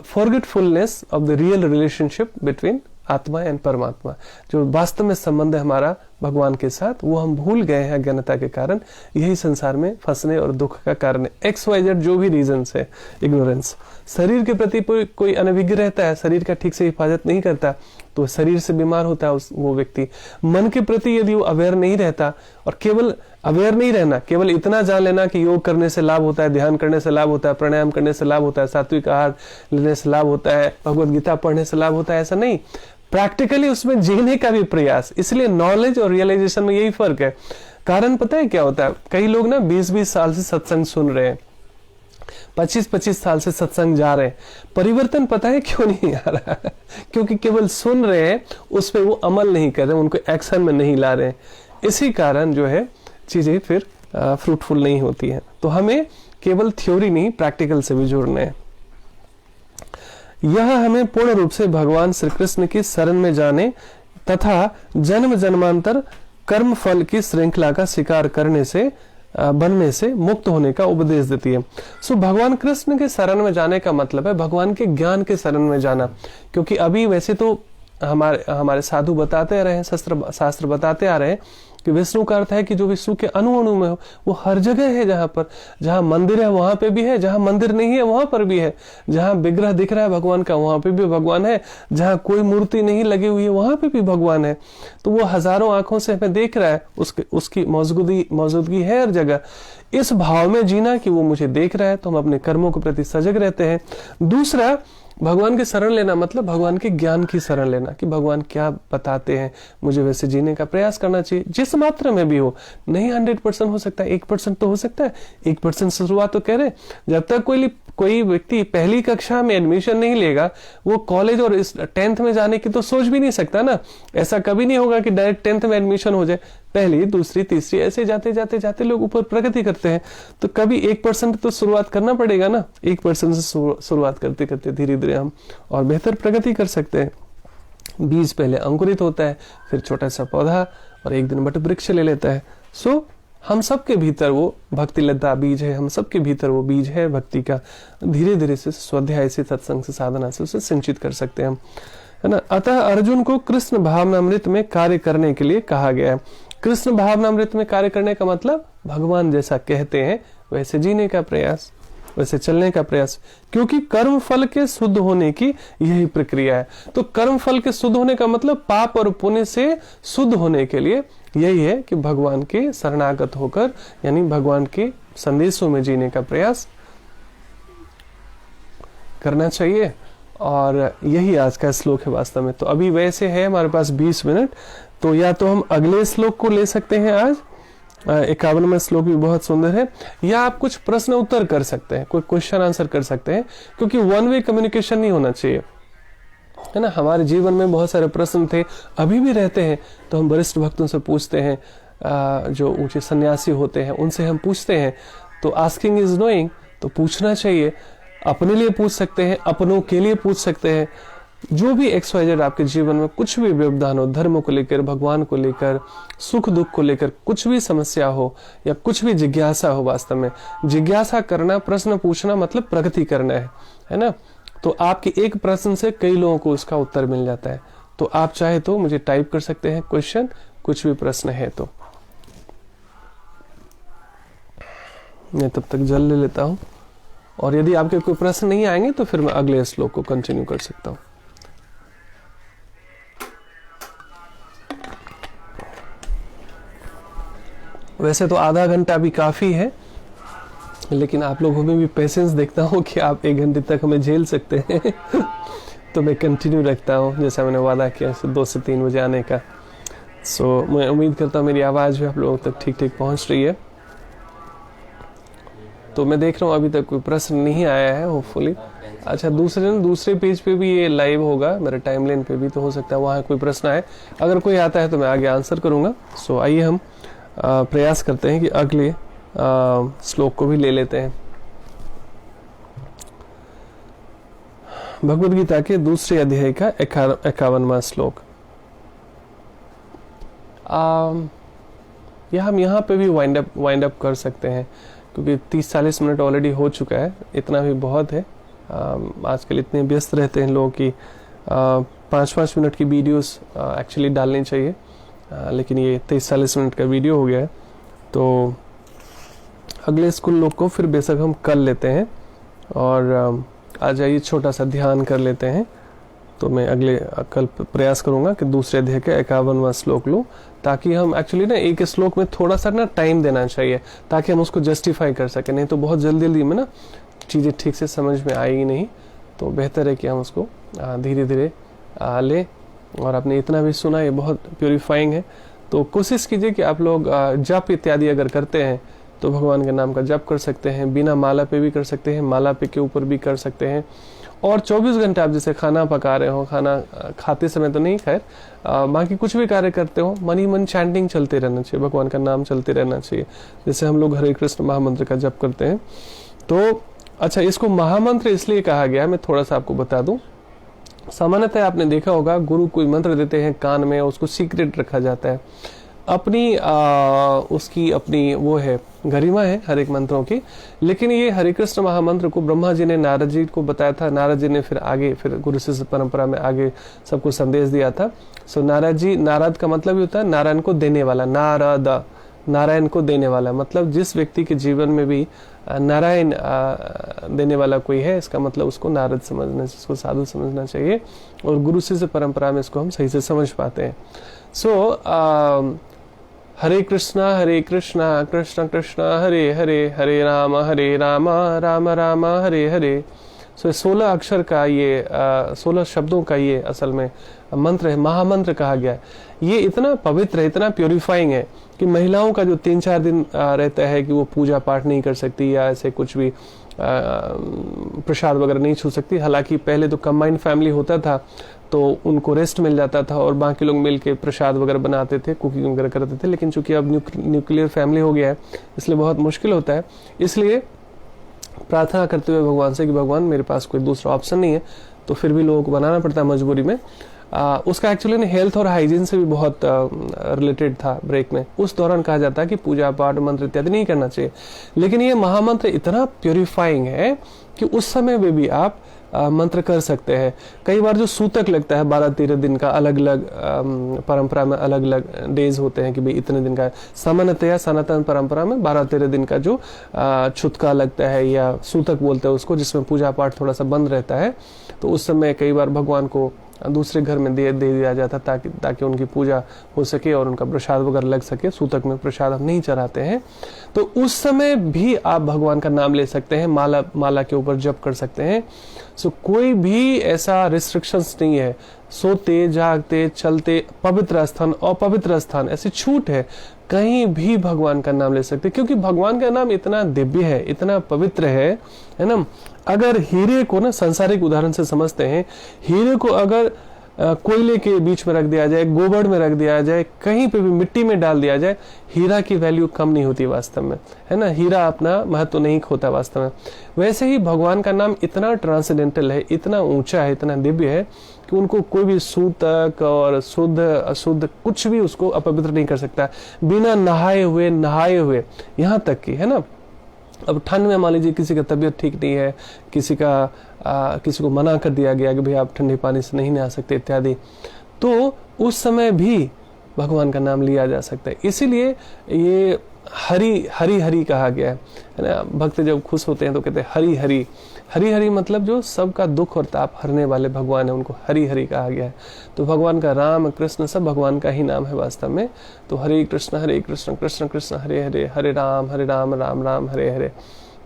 Speaker 1: forgetfulness of the real relationship between आत्मा एंड परमात्मा। जो वास्तव में संबंध है हमारा भगवान के साथ, वो हम भूल गए हैं अज्ञानता के कारण। यही संसार में फंसने और दुख का कारण है। XYZ जो भी रीजंस है, इग्नोरेंस। शरीर के प्रति कोई अनभिज्ञ रहता है, शरीर का ठीक से हिफाजत नहीं करता, तो शरीर से बीमार होता है वो व्यक्ति। मन के प्रति यदि वो अवेयर नहीं रहता, और केवल अवेयर नहीं रहना, केवल इतना जान लेना कि योग करने से लाभ होता है, ध्यान करने से लाभ होता है, प्राणायाम करने से लाभ होता है, सात्विक आहार लेने से लाभ होता है, भगवद गीता पढ़ने से लाभ होता है, ऐसा नहीं। प्रैक्टिकली उसमें जीने का भी प्रयास। इसलिए नॉलेज और रियलाइजेशन में यही फर्क है। कारण पता है क्या होता है? कई लोग ना 20-20 साल से सत्संग सुन रहे हैं, 25-25 साल से सत्संग जा रहे हैं, परिवर्तन पता है क्यों नहीं आ रहा? क्योंकि केवल सुन रहे हैं, उस पर वो अमल नहीं कर रहे, उनको एक्शन में नहीं ला रहे हैं। इसी कारण जो है चीजें फिर फ्रूटफुल नहीं होती हैं। तो हमें केवल थ्योरी नहीं, प्रैक्टिकल से भी जोड़ना है। यह हमें पूर्ण रूप से भगवान श्री कृष्ण की शरण में जाने तथा जन्म जन्मांतर कर्म फल की श्रृंखला का शिकार करने से बनने से मुक्त होने का उपदेश देती है। सो भगवान कृष्ण के शरण में जाने का मतलब है भगवान के ज्ञान के शरण में जाना। क्योंकि अभी वैसे तो हमारे साधु बताते रहे हैं, शास्त्र बताते आ रहे हैं कि विष्णु का अर्थ है कि जो विष्णु के अणु अणु में हो, वो हर जगह है। जहां मंदिर है वहां पे भी है, जहां मंदिर नहीं है वहां पर भी है, जहां विग्रह दिख रहा है भगवान का वहां पे भी भगवान है, जहां कोई मूर्ति नहीं लगी हुई है वहां पे भी भगवान है। तो वो हजारों आंखों से हमें देख रहा है, उसकी मौजूदगी है हर जगह। इस भाव में जीना कि वो मुझे देख रहा है, तो हम अपने कर्मों के प्रति सजग रहते हैं। दूसरा, भगवान की शरण लेना मतलब भगवान के ज्ञान की शरण लेना, कि भगवान क्या बताते हैं, मुझे वैसे जीने का प्रयास करना चाहिए, जिस मात्रा में भी हो। नहीं 100% हो सकता है, 1% तो हो सकता है, 1% से शुरुआत तो कह रहे। जब तक कोई व्यक्ति पहली कक्षा में एडमिशन नहीं लेगा, वो कॉलेज और 10th में जाने की तो सोच भी नहीं सकता ना। ऐसा कभी नहीं होगा कि डायरेक्ट 10th में एडमिशन हो जाए, पहली, दूसरी, तीसरी, ऐसे जाते जाते जाते लोग ऊपर प्रगति करते हैं। तो कभी 1% तो शुरुआत करना पड़ेगा ना, 1% से शुरुआत करते करते धीरे धीरे हम और बेहतर प्रगति कर सकते हैं। बीज पहले अंकुरित होता है, फिर छोटा सा पौधा और एक दिन बट वृक्ष ले लेता है। सो हम सबके भीतर वो भक्ति लता बीज है, हम सबके भीतर वो बीज है भक्ति का। धीरे धीरे से स्वाध्याय से, सत्संग से, साधना से उसे सिंचित कर सकते हैं हम, है ना। अतः अर्जुन को कृष्ण भावनामृत में कार्य करने के लिए कहा गया है। कृष्ण भावनामृत में कार्य करने का मतलब भगवान जैसा कहते हैं वैसे जीने का प्रयास, वैसे चलने का प्रयास, क्योंकि कर्म फल के शुद्ध होने की यही प्रक्रिया है। तो कर्म फल के शुद्ध होने का मतलब पाप और पुण्य से शुद्ध होने के लिए यही है कि भगवान के शरणागत होकर, यानी भगवान के संदेशों में जीने का प्रयास करना चाहिए। और यही आज का श्लोक है वास्तव में। तो अभी वैसे है हमारे पास 20 मिनट, तो या तो हम अगले श्लोक को ले सकते हैं आज, 51वां श्लोक भी बहुत सुंदर है, या आप कुछ प्रश्न उत्तर कर सकते हैं, कोई क्वेश्चन आंसर कर सकते हैं, क्योंकि वन वे कम्युनिकेशन नहीं होना चाहिए, है ना। हमारे जीवन में बहुत सारे प्रश्न थे, अभी भी रहते हैं, तो हम वरिष्ठ भक्तों से पूछते हैं, जो ऊंचे सन्यासी होते हैं उनसे हम पूछते हैं। तो आस्किंग इज नोइंग, तो पूछना चाहिए। अपने लिए पूछ सकते हैं, अपनों के लिए पूछ सकते हैं, जो भी XYZ आपके जीवन में कुछ भी व्यवधान हो, धर्म को लेकर, भगवान को लेकर, सुख दुख को लेकर कुछ भी समस्या हो या कुछ भी जिज्ञासा हो, वास्तव में जिज्ञासा करना, प्रश्न पूछना मतलब प्रगति करना है ना। तो आपके एक प्रश्न से कई लोगों को उसका उत्तर मिल जाता है। तो आप चाहे तो मुझे टाइप कर सकते हैं क्वेश्चन, कुछ भी प्रश्न है तो। मैं तब तक जल ले लेता हूं, और यदि आपके कोई प्रश्न नहीं आएंगे तो फिर मैं अगले श्लोक को कंटिन्यू कर सकता हूं। वैसे तो आधा घंटा भी काफी है, लेकिन आप लोगों में भी पेशेंस देखता हूँ कि आप 1 घंटे तक हमें झेल सकते हैं तो मैं कंटिन्यू रखता हूँ, जैसा मैंने वादा किया 2 से 3 बजे आने का। सो मैं उम्मीद करता हूँ मेरी आवाज़ भी आप लोगों तक ठीक ठीक पहुँच रही है। तो मैं देख रहा हूँ अभी तक कोई प्रश्न नहीं आया है, होपफुली। अच्छा, दूसरे पेज पे भी ये लाइव होगा, मेरे टाइमलाइन पे भी, तो हो सकता है वहाँ कोई प्रश्न आए। अगर कोई आता है तो मैं आगे आंसर करूँगा। सो आइए हम प्रयास करते हैं कि अगले श्लोक को भी ले लेते हैं। भगवद गीता के दूसरे अध्याय का 51वां श्लोक। या हम यहाँ पे भी वाइंड अप कर सकते हैं, क्योंकि 30-40 मिनट ऑलरेडी हो चुका है, इतना भी बहुत है। आजकल इतने व्यस्त रहते हैं लोग कि 5-5 मिनट की वीडियोस एक्चुअली डालनी चाहिए, लेकिन ये 30-40 मिनट का वीडियो हो गया है। तो अगले स्कूल लोग को फिर बेशक हम कर लेते हैं, और आ जाइए छोटा सा ध्यान कर लेते हैं। तो मैं अगले कल प्रयास करूंगा कि दूसरे अध्याय का 51वां श्लोक लूँ, ताकि हम एक्चुअली ना एक श्लोक में थोड़ा सा ना टाइम देना चाहिए, ताकि हम उसको जस्टिफाई कर सकें। नहीं तो बहुत जल्दी में ना चीज़ें ठीक से समझ में आएगी नहीं। तो बेहतर है कि हम उसको धीरे धीरे लें। और आपने इतना भी सुना, ये बहुत प्योरीफाइंग है। तो कोशिश कीजिए कि आप लोग जप इत्यादि अगर करते हैं तो भगवान के नाम का जप कर सकते हैं, बिना माला पे भी कर सकते हैं, माला पे के ऊपर भी कर सकते हैं। और 24 घंटे आप जैसे खाना पका रहे हो, खाना खाते समय तो नहीं, खैर बाकी कुछ भी कार्य करते हो, मन ही मन चैंटिंग चलते रहना चाहिए, भगवान का नाम चलते रहना चाहिए। जैसे हम लोग हरे कृष्ण महामंत्र का जप करते हैं। तो अच्छा, इसको महामंत्र इसलिए कहा गया, मैं थोड़ा सा आपको बता दूं। सामान्यतः आपने देखा होगा, गुरु कोई मंत्र देते हैं कान में, उसको सीक्रेट रखा जाता है, अपनी उसकी अपनी वो है, गरिमा है हर एक मंत्रों की। लेकिन ये हरे कृष्ण महामंत्र को ब्रह्मा जी ने नारद जी को बताया था, नारद जी ने फिर आगे फिर गुरु शिष्य परंपरा में आगे सबको संदेश दिया था। सो नारद का मतलब ही होता है नारायण को देने वाला, नारायण को देने वाला, मतलब जिस व्यक्ति के जीवन में भी नारायण देने वाला कोई है, इसका मतलब उसको नारद समझना, इसको साधु समझना चाहिए। और गुरु शिष्य परंपरा में इसको हम सही से समझ पाते हैं। सो हरे कृष्णा कृष्ण कृष्ण हरे हरे, हरे राम राम राम हरे हरे। सो 16 अक्षर का ये 16 शब्दों का ये असल में मंत्र है, महामंत्र कहा गया है। ये इतना पवित्र है, इतना प्योरीफाइंग है कि महिलाओं का जो 3-4 दिन रहता है कि वो पूजा पाठ नहीं कर सकती या ऐसे कुछ भी प्रसाद वगैरह नहीं छू सकती। हालांकि पहले तो कंबाइंड फैमिली होता था तो उनको रेस्ट मिल जाता था और बाकी लोग मिलके प्रसाद वगैरह बनाते थे, कुकिंग वगैरह करते थे। लेकिन चूंकि अब न्यूक्लियर फैमिली हो गया है इसलिए बहुत मुश्किल होता है। इसलिए प्रार्थना करते हुए भगवान से कि भगवान मेरे पास कोई दूसरा ऑप्शन नहीं है, तो फिर भी लोगों को बनाना पड़ता है मजबूरी में। उसका एक्चुअली हेल्थ और हाइजीन से भी बहुत रिलेटेड था ब्रेक में। उस दौरान कहा जाता है कि पूजा पाठ मंत्र इत्यादि नहीं करना चाहिए, लेकिन ये महामंत्र इतना प्योरीफाइंग है कि उस समय में भी आप मंत्र कर सकते हैं। कई बार जो सूतक लगता है 12-13 दिन का, अलग अलग परंपरा में अलग अलग डेज होते हैं कि भाई इतने दिन का। सामान्यतया सनातन परंपरा में 12-13 दिन का जो छुतका लगता है या सूतक बोलते हैं उसको, जिसमें पूजा पाठ थोड़ा सा बंद रहता है, तो उस समय कई बार भगवान को दूसरे घर में दे दिया जाता ताकि उनकी पूजा हो सके और उनका प्रसाद वगैरह लग सके। सूतक में प्रसाद हम नहीं चढ़ाते हैं, तो उस समय भी आप भगवान का नाम ले सकते हैं, माला के ऊपर जप कर सकते हैं। सो कोई भी ऐसा रिस्ट्रिक्शंस नहीं है। सोते जागते चलते पवित्र स्थान अपवित्र स्थान ऐसी छूट है, कहीं भी भगवान का नाम ले सकते, क्योंकि भगवान का नाम इतना दिव्य है, इतना पवित्र है ना। अगर हीरे को ना सांसारिक उदाहरण से समझते हैं, हीरे को अगर कोयले के बीच में रख दिया जाए, गोबर में रख दिया जाए, कहीं पे भी मिट्टी में डाल दिया जाए, हीरा की वैल्यू कम नहीं होती वास्तव में, है ना। हीरा अपना महत्व नहीं खोता वास्तव में। वैसे ही भगवान का नाम इतना ट्रांसेंडेंटल है, इतना ऊंचा है, इतना दिव्य है कि उनको कोई भी सूतक और शुद्ध अशुद्ध कुछ भी उसको अपवित्र नहीं कर सकता, बिना नहाए हुए यहाँ तक कि, है ना। अब ठंड में मान लीजिए किसी का तबीयत ठीक नहीं है, किसी को मना कर दिया गया कि भाई आप ठंडे पानी से नहीं नहा सकते इत्यादि, तो उस समय भी भगवान का नाम लिया जा सकता है। इसीलिए ये हरि हरि हरि कहा गया है ना। भक्त जब खुश होते हैं तो कहते हैं हरि हरि। हरि हरि मतलब जो सबका दुख और ताप हरने वाले भगवान है, उनको हरि हरि कहा गया है। तो भगवान का राम कृष्ण सब भगवान का ही नाम है वास्तव में। तो हरे कृष्ण कृष्ण कृष्ण हरे हरे, हरे राम राम राम हरे हरे।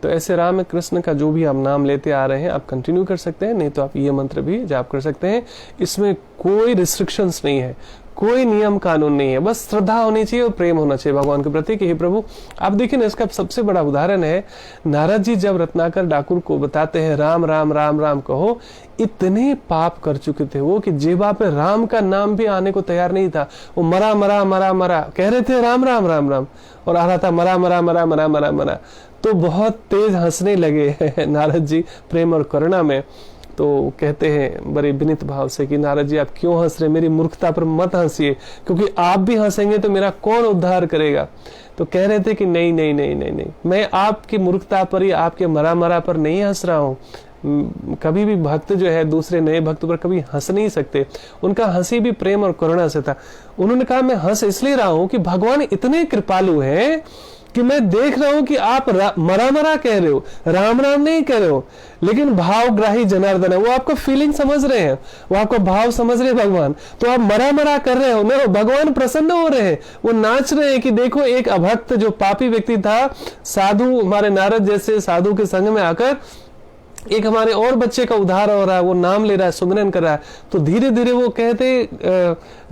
Speaker 1: तो ऐसे राम कृष्ण का जो भी आप नाम लेते आ रहे हैं आप कंटिन्यू कर सकते हैं, नहीं तो आप ये मंत्र भी जाप कर सकते हैं। इसमें कोई रिस्ट्रिक्शंस नहीं है, कोई नियम कानून नहीं है, बस श्रद्धा होनी चाहिए और प्रेम होना चाहिए भगवान के प्रति कि हे प्रभु। आप देखिए ना, इसका सबसे बड़ा उदाहरण है नारद जी जब रत्नाकर डाकुर को बताते हैं राम राम राम राम कहो, इतने पाप कर चुके थे वो कि जेबा पे राम का नाम भी आने को तैयार नहीं था। वो मरा मरा मरा मरा कह रहे थे, राम राम राम राम, और आ रहा था मरा मरा मरा मरा मरा मरा। तो बहुत तेज हंसने लगे नारद जी प्रेम और करुणा में। तो कहते हैं बड़े विनीत भाव से कि नारद जी आप क्यों हंस रहे, मेरी मूर्खता पर मत हंसिए, क्योंकि आप भी हंसेंगे तो मेरा कौन उद्धार करेगा। तो कह रहे थे कि नहीं नहीं नहीं नहीं नहीं, मैं आपकी मूर्खता पर या आपके मरा मरा पर नहीं हंस रहा हूँ। कभी भी भक्त जो है दूसरे नए भक्त पर कभी हंस नहीं सकते, उनका हंसी भी प्रेम और करुणा से था। उन्होंने कहा मैं हंस इसलिए रहा हूं कि भगवान इतने कृपालु हैं कि मैं देख रहा हूं कि आप मरा मरा कह रहे हो, राम राम नहीं कह रहे हो, लेकिन भावग्राही जनार्दन है, वो आपका फीलिंग समझ रहे हैं, वो आपका भाव समझ रहे हैं भगवान। तो आप मरा मरा कर रहे हो ना, भगवान प्रसन्न हो रहे हैं, वो नाच रहे हैं कि देखो एक अभक्त जो पापी व्यक्ति था, साधु हमारे नारद जैसे साधु के संग में आकर एक हमारे और बच्चे का उद्धार हो रहा है, वो नाम ले रहा है, सुमिरन कर रहा है। तो धीरे धीरे वो कहते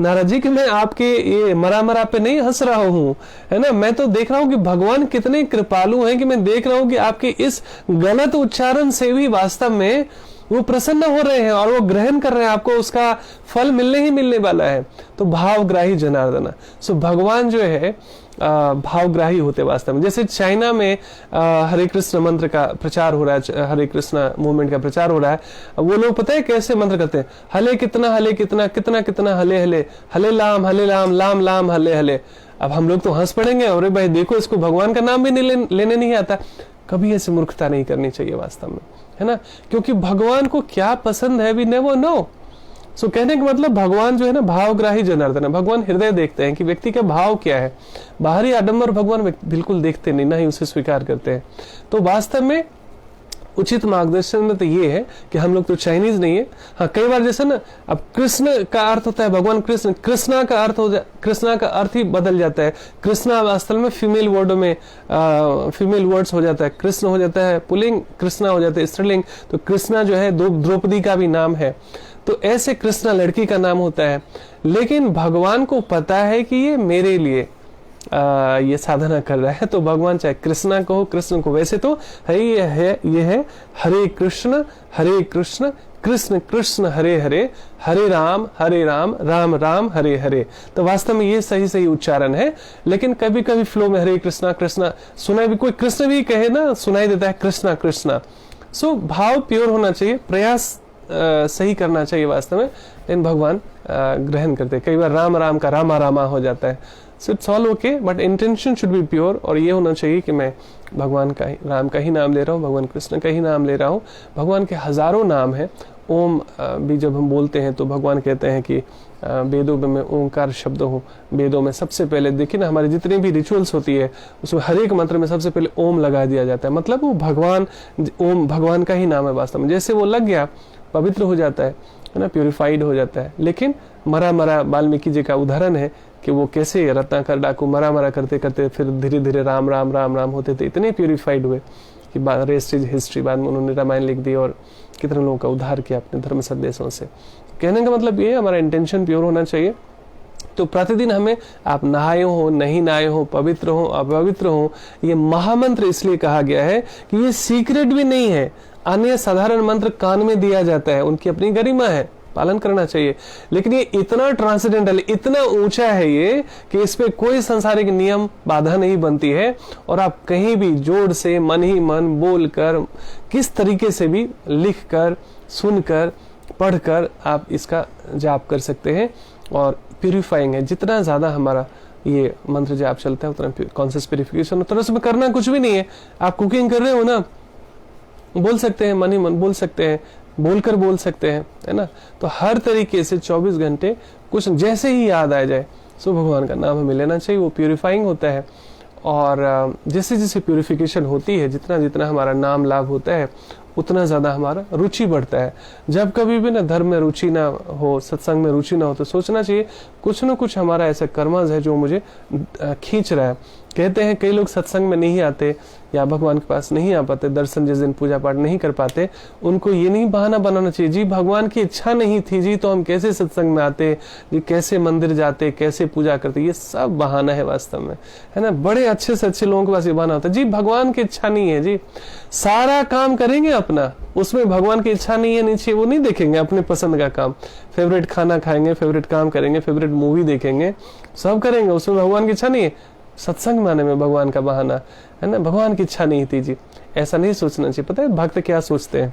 Speaker 1: नारद जी कि मैं आपके ये मरा मरा पे नहीं हंस रहा हूँ, है ना, मैं तो देख रहा हूँ कि भगवान कितने कृपालु हैं कि मैं देख रहा हूँ कि आपके इस गलत उच्चारण से भी वास्तव में वो प्रसन्न हो रहे हैं और वो ग्रहण कर रहे हैं, आपको उसका फल मिलने ही मिलने वाला है। तो भावग्राही जनार्दन, सो भगवान जो है भावग्राही होते वास्तव में। जैसे चाइना में हरे कृष्ण मंत्र का प्रचार हो रहा है, हरे कृष्ण मूवमेंट का प्रचार हो रहा है। वो लोग पता है कैसे मंत्र करते हैं, हले कितना कितना कितना हले हले, हले लाम लाम लाम हले हले। अब हम लोग तो हंस पड़ेंगे, अरे भाई देखो इसको भगवान का नाम भी लेने नहीं आता। कभी ऐसी मूर्खता नहीं करनी चाहिए वास्तव में, है ना, क्योंकि भगवान को क्या पसंद है वी नेवर नो। सो कहने का मतलब भगवान जो है ना भावग्राही जनार्दन है। भगवान हृदय देखते हैं कि व्यक्ति का भाव क्या है। बाहरी आडंबर भगवान बिल्कुल देखते नहीं, ना ही उसे स्वीकार करते हैं। तो वास्तव में उचित मार्गदर्शन में तो ये है कि हम लोग तो चाइनीज नहीं है। हाँ, कई बार जैसे ना, अब कृष्ण का अर्थ होता है भगवान कृष्ण, कृष्णा का अर्थ कृष्णा का अर्थ ही बदल जाता है। कृष्णा असल में फीमेल वर्डों में फीमेल वर्ड्स हो जाता है, कृष्ण हो जाता है पुल्लिंग, कृष्णा हो जाता है स्त्रीलिंग। तो कृष्णा जो है द्रौपदी का भी नाम है, तो ऐसे कृष्णा लड़की का नाम होता है। लेकिन भगवान को पता है कि ये मेरे लिए ये साधना कर रहा है, तो भगवान चाहे कृष्णा को, कृष्ण को, वैसे तो है ये है हरे कृष्ण कृष्ण कृष्ण हरे हरे, हरे राम राम राम हरे हरे। तो वास्तव में ये सही उच्चारण है। लेकिन कभी कभी फ्लो में हरे कृष्णा कृष्णा सुनाई भी, कोई कृष्ण भी कहे ना, सुनाई देता है कृष्णा कृष्णा। सो भाव प्योर होना चाहिए, प्रयास सही करना चाहिए वास्तव में, लेकिन भगवान ग्रहण करते। कई बार राम राम का रामा रामा हो जाता है। So it's all okay, but intention should be pure. और ये होना चाहिए कि मैं भगवान का ही, राम का ही नाम ले रहा हूँ, भगवान कृष्ण का ही नाम ले रहा हूँ। भगवान के हजारों नाम हैं। ओम भी जब हम बोलते हैं तो भगवान कहते हैं कि वेदों में ओंकार शब्द हो। वेदों में सबसे पहले देखिए ना, हमारी जितनी भी रिचुअल्स होती है उसमें हर एक मंत्र में सबसे पहले ओम लगा दिया जाता है। मतलब वो भगवान, ओम भगवान का ही नाम है वास्तव में। जैसे वो लग गया, पवित्र हो जाता है ना, प्यूरिफाइड हो जाता है। लेकिन मरा वाल्मीकि जी का उदाहरण है कि वो कैसे रत्नाकर डाकू मरा करते करते फिर धीरे धीरे राम राम राम राम होते थे, इतने प्यूरिफाइड हुए कि रेस्ट इज हिस्ट्री। बाद में उन्होंने रामायण लिख दी और कितने लोगों का उद्धार किया अपने धर्म संदेशों से। कहने का मतलब ये, हमारा इंटेंशन प्योर होना चाहिए। तो प्रतिदिन हमें, आप नहाए हो नहीं नहाए हो, पवित्र हो अपवित्र हो, ये महामंत्र इसलिए कहा गया है कि ये सीक्रेट भी नहीं है। अन्य साधारण मंत्र कान में दिया जाता है, उनकी अपनी गरिमा है, पालन करना चाहिए। लेकिन ये इतना ट्रांसेंडेंटल, इतना ऊंचा है ये कि इस पे कोई संसारिक नियम बाधा नहीं बनती है। और आप कहीं भी जोड़ से, मन ही मन बोलकर, किस तरीके से भी लिखकर, सुनकर, पढ़कर आप इसका जाप कर सकते हैं। और प्यूरिफाइंग है, जितना ज्यादा हमारा ये मंत्र जाप चलता है उतना कॉन्शियस प्यूरिफिकेशन होता है। उसमें करना कुछ भी नहीं है। आप कुकिंग कर रहे हो ना, बोल सकते हैं, मन ही मन बोल सकते हैं, बोलकर बोल सकते हैं, है ना। तो हर तरीके से 24 घंटे कुछ जैसे ही याद आ जाए सो भगवान का नाम हमें लेना चाहिए। वो प्यूरिफाइंग होता है। और जैसे जैसे प्यूरिफिकेशन होती है, जितना जितना हमारा नाम लाभ होता है, उतना ज्यादा हमारा रुचि बढ़ता है। जब कभी भी ना धर्म में रुचि ना हो, सत्संग में रुचि ना हो, तो सोचना चाहिए कुछ ना कुछ हमारा ऐसा कर्मज है जो मुझे खींच रहा है। कहते हैं कई लोग सत्संग में नहीं आते या भगवान के पास नहीं आ पाते, दर्शन जिस दिन पूजा पाठ नहीं कर पाते, उनको ये नहीं बहाना बनाना चाहिए जी भगवान की इच्छा नहीं थी जी, तो हम कैसे सत्संग में आते जी, कैसे मंदिर जाते, कैसे पूजा करते। ये सब बहाना है वास्तव में, है ना। बड़े अच्छे से अच्छे लोगों के पास ये बहाना होता है जी भगवान की इच्छा नहीं है जी। सारा काम करेंगे अपना, उसमें भगवान की इच्छा नहीं है नीचे, वो नहीं देखेंगे अपने पसंद का काम। फेवरेट खाना खाएंगे, फेवरेट काम करेंगे, फेवरेट मूवी देखेंगे, सब करेंगे, उसमें भगवान की इच्छा नहीं है। सत्संग में आने में भगवान का बहाना, है ना। भगवान की इच्छा नहीं थी जी, ऐसा नहीं सोचना चाहिए। पता है भक्त क्या सोचते हैं?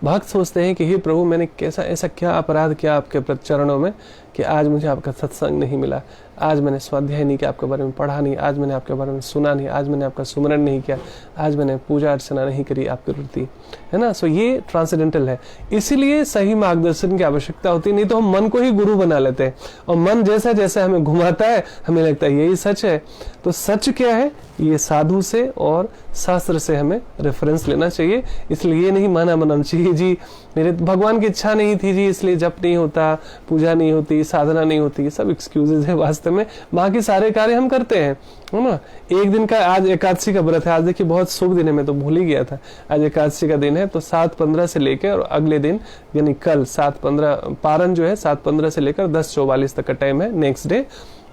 Speaker 1: भक्त सोचते हैं कि हे प्रभु, मैंने कैसा ऐसा क्या अपराध किया आपके चरणों में कि आज मुझे आपका सत्संग नहीं मिला, आज मैंने स्वाध्याय नहीं किया, आपके बारे में पढ़ा नहीं, आज मैंने आपके बारे में सुना नहीं, आज मैंने आपका सुमरण नहीं किया, आज मैंने पूजा अर्चना नहीं करी आपके प्रति, है ना। सो ये ट्रांसेंडेंटल है, इसीलिए सही मार्गदर्शन की आवश्यकता होती है। नहीं तो हम मन को ही गुरु बना लेते हैं और मन जैसा जैसा हमें घुमाता है हमें लगता है यही सच है। तो सच क्या है? ये साधु से और शास्त्र से हमें रेफरेंस लेना चाहिए। इसलिए ये नहीं माना बनाना चाहिए जी मेरे भगवान की इच्छा नहीं थी जी इसलिए जप नहीं होता, पूजा नहीं होती, साधना नहीं होती। ये सब एक्सक्यूजेज है वास्तव में। बाकी सारे कार्य हम करते हैं, है ना। एक दिन का, आज एकादशी का व्रत है, आज देखिए बहुत शुभ दिन है, मैं तो भूल ही गया था आज एकादशी का दिन है। तो 7:15 से लेकर और अगले दिन यानी कल 7:15 पारण जो है 7:15 से लेकर 10:44 तक का टाइम है नेक्स्ट डे।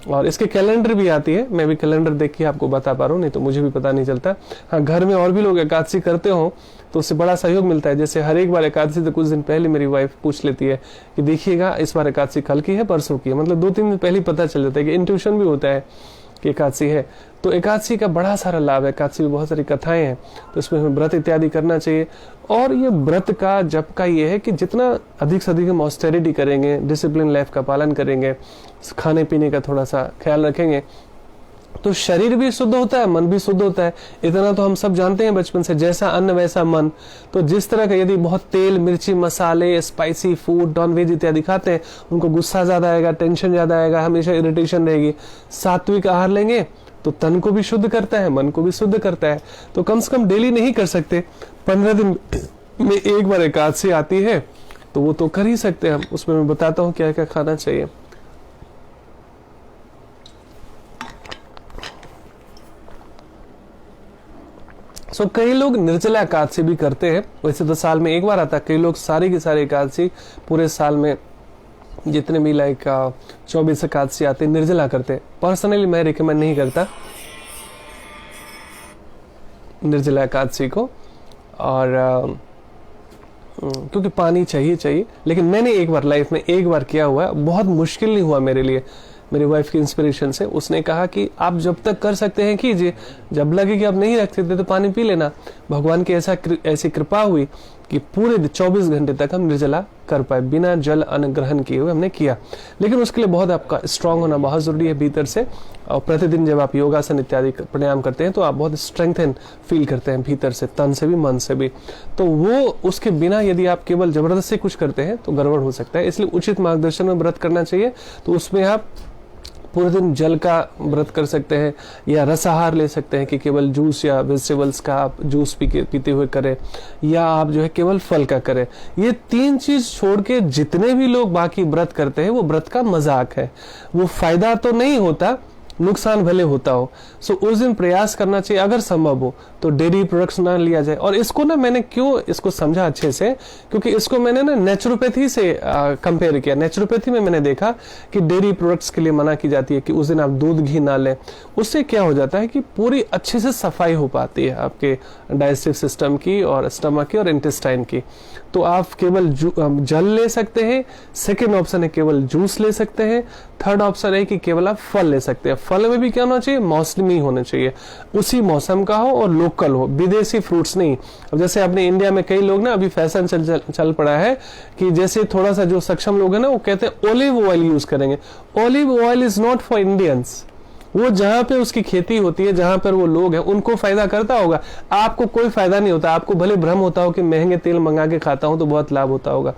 Speaker 1: और इसके कैलेंडर भी आती है, मैं भी कैलेंडर देख के आपको बता पा रहा हूँ, नहीं तो मुझे भी पता नहीं चलता। हाँ, घर में और भी लोग एकादशी करते हो तो उससे बड़ा सहयोग मिलता है। जैसे हर एक बार एकादशी से कुछ दिन पहले मेरी वाइफ पूछ लेती है कि देखिएगा इस बार एकादशी कल की है परसों की है, मतलब 2-3 दिन पहले पता चल जाता है कि इंट्यूशन भी होता है कि एकादशी है। तो एकादशी का बड़ा सारा लाभ है, एकादशी में बहुत सारी कथाएं हैं, तो इसमें हमें व्रत इत्यादि करना चाहिए। और ये व्रत का जप का ये है कि जितना अधिक से अधिक हम ऑस्टेरिटी करेंगे, डिसिप्लिन लाइफ का पालन करेंगे, खाने पीने का थोड़ा सा ख्याल रखेंगे, तो शरीर भी शुद्ध होता है, मन भी शुद्ध होता है। इतना तो हम सब जानते हैं बचपन से, जैसा अन्न वैसा मन। तो जिस तरह का यदि बहुत तेल, मिर्ची, मसाले, स्पाइसी फूड, नॉन वेज इत्यादि खाते हैं, उनको गुस्सा ज्यादा आएगा, टेंशन ज्यादा आएगा, हमेशा इरिटेशन रहेगी। सात्विक आहार लेंगे तो तन को भी शुद्ध करता है, मन को भी शुद्ध करता है। तो कम से कम डेली नहीं कर सकते, 15 दिन में एक बार एकादशी आती है तो वो तो कर ही सकते हैं हम। उसमें मैं बताता हूँ क्या क्या खाना चाहिए। कई लोग निर्जला एकादशी भी करते हैं, वैसे तो साल में एक बार आता है। कई लोग सारी की सारी एकादशी पूरे साल में जितने भी 24 एकादशी आते हैं निर्जला करते हैं। पर्सनली मैं रिकमेंड नहीं करता निर्जला एकादशी को, और क्योंकि पानी चाहिए। लेकिन मैंने एक बार लाइफ में एक बार किया हुआ है, बहुत मुश्किल नहीं हुआ मेरे लिए। मेरी वाइफ की इंस्पिरेशन से उसने कहा कि आप जब तक कर सकते हैं कीजिए, जब लगे कि आप नहीं रख सकते तो पानी पी लेना। भगवान की ऐसी कृपा हुई कि पूरे 24 घंटे तक हम निर्जला कर पाए, बिना जल अन्न ग्रहण किए हुए हमने किया। लेकिन उसके लिए बहुत आपका स्ट्रांग होना बहुत जरूरी है भीतर से। और प्रतिदिन जब आप योगासन इत्यादि प्राणायाम करते हैं तो आप बहुत स्ट्रेंथन फील करते हैं भीतर से, तन से भी मन से भी। तो वो उसके बिना यदि आप केवल जबरदस्ती कुछ करते हैं तो गड़बड़ हो सकता है। इसलिए उचित मार्गदर्शन में व्रत करना चाहिए। तो उसमें आप पूरे दिन जल का व्रत कर सकते हैं, या रसाहार ले सकते हैं कि केवल जूस या वेजिटेबल्स का आप जूस पीते हुए करें, या आप जो है केवल फल का करें। ये 3 चीज छोड़ के जितने भी लोग बाकी व्रत करते हैं वो व्रत का मजाक है। वो फायदा तो नहीं होता, नुकसान भले होता हो। उस दिन प्रयास करना चाहिए अगर संभव हो तो डेयरी प्रोडक्ट्स ना लिया जाए। और इसको ना मैंने क्यों इसको समझा अच्छे से, क्योंकि इसको मैंने ना नेचुरोपैथी से कंपेयर किया। नेचुरोपैथी में मैंने देखा कि डेयरी प्रोडक्ट्स के लिए मना की जाती है कि उस दिन आप दूध घी ना लें। उससे क्या हो जाता है कि पूरी अच्छे से सफाई हो पाती है आपके डाइजेस्टिव सिस्टम की और स्टमक की और इंटेस्टाइन की। तो आप केवल जल ले सकते हैं। सेकेंड ऑप्शन है केवल जूस ले सकते हैं। थर्ड ऑप्शन है कि केवल आप फल ले सकते हैं। फल में भी क्या होना चाहिए, मौसमी होना चाहिए, उसी मौसम का हो और लोकल हो, विदेशी फ्रूट्स नहीं। अब जैसे अपने इंडिया में कई लोग ना अभी फैशन चल पड़ा है कि जैसे थोड़ा सा जो सक्षम लोग हैं ना वो कहते हैं ओलिव ऑयल यूज करेंगे। Olive oil is not for Indians. वो जहां पे उसकी खेती होती है, जहां पर वो लोग हैं, उनको फायदा करता होगा, आपको कोई फायदा नहीं होता। आपको भले भ्रम होता हो कि महंगे तेल मंगा के खाता हूं तो बहुत लाभ होता होगा।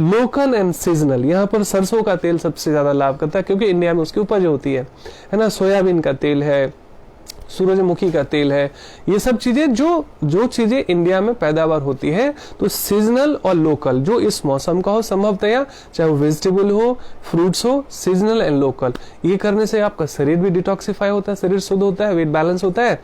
Speaker 1: लोकल एंड सीजनल, यहाँ पर सरसों का तेल सबसे ज्यादा लाभ करता है क्योंकि इंडिया में उसकी उपज होती है ना। सोयाबीन का तेल है, सूरजमुखी का तेल है, ये सब चीजें जो चीजें इंडिया में पैदावार होती है। तो सीजनल और लोकल जो इस मौसम का हो संभवतया, चाहे वो वेजिटेबल हो, फ्रूट्स हो, सीजनल एंड लोकल, ये करने से आपका शरीर भी डिटॉक्सिफाई होता है, शरीर शुद्ध होता है, वेट बैलेंस होता है।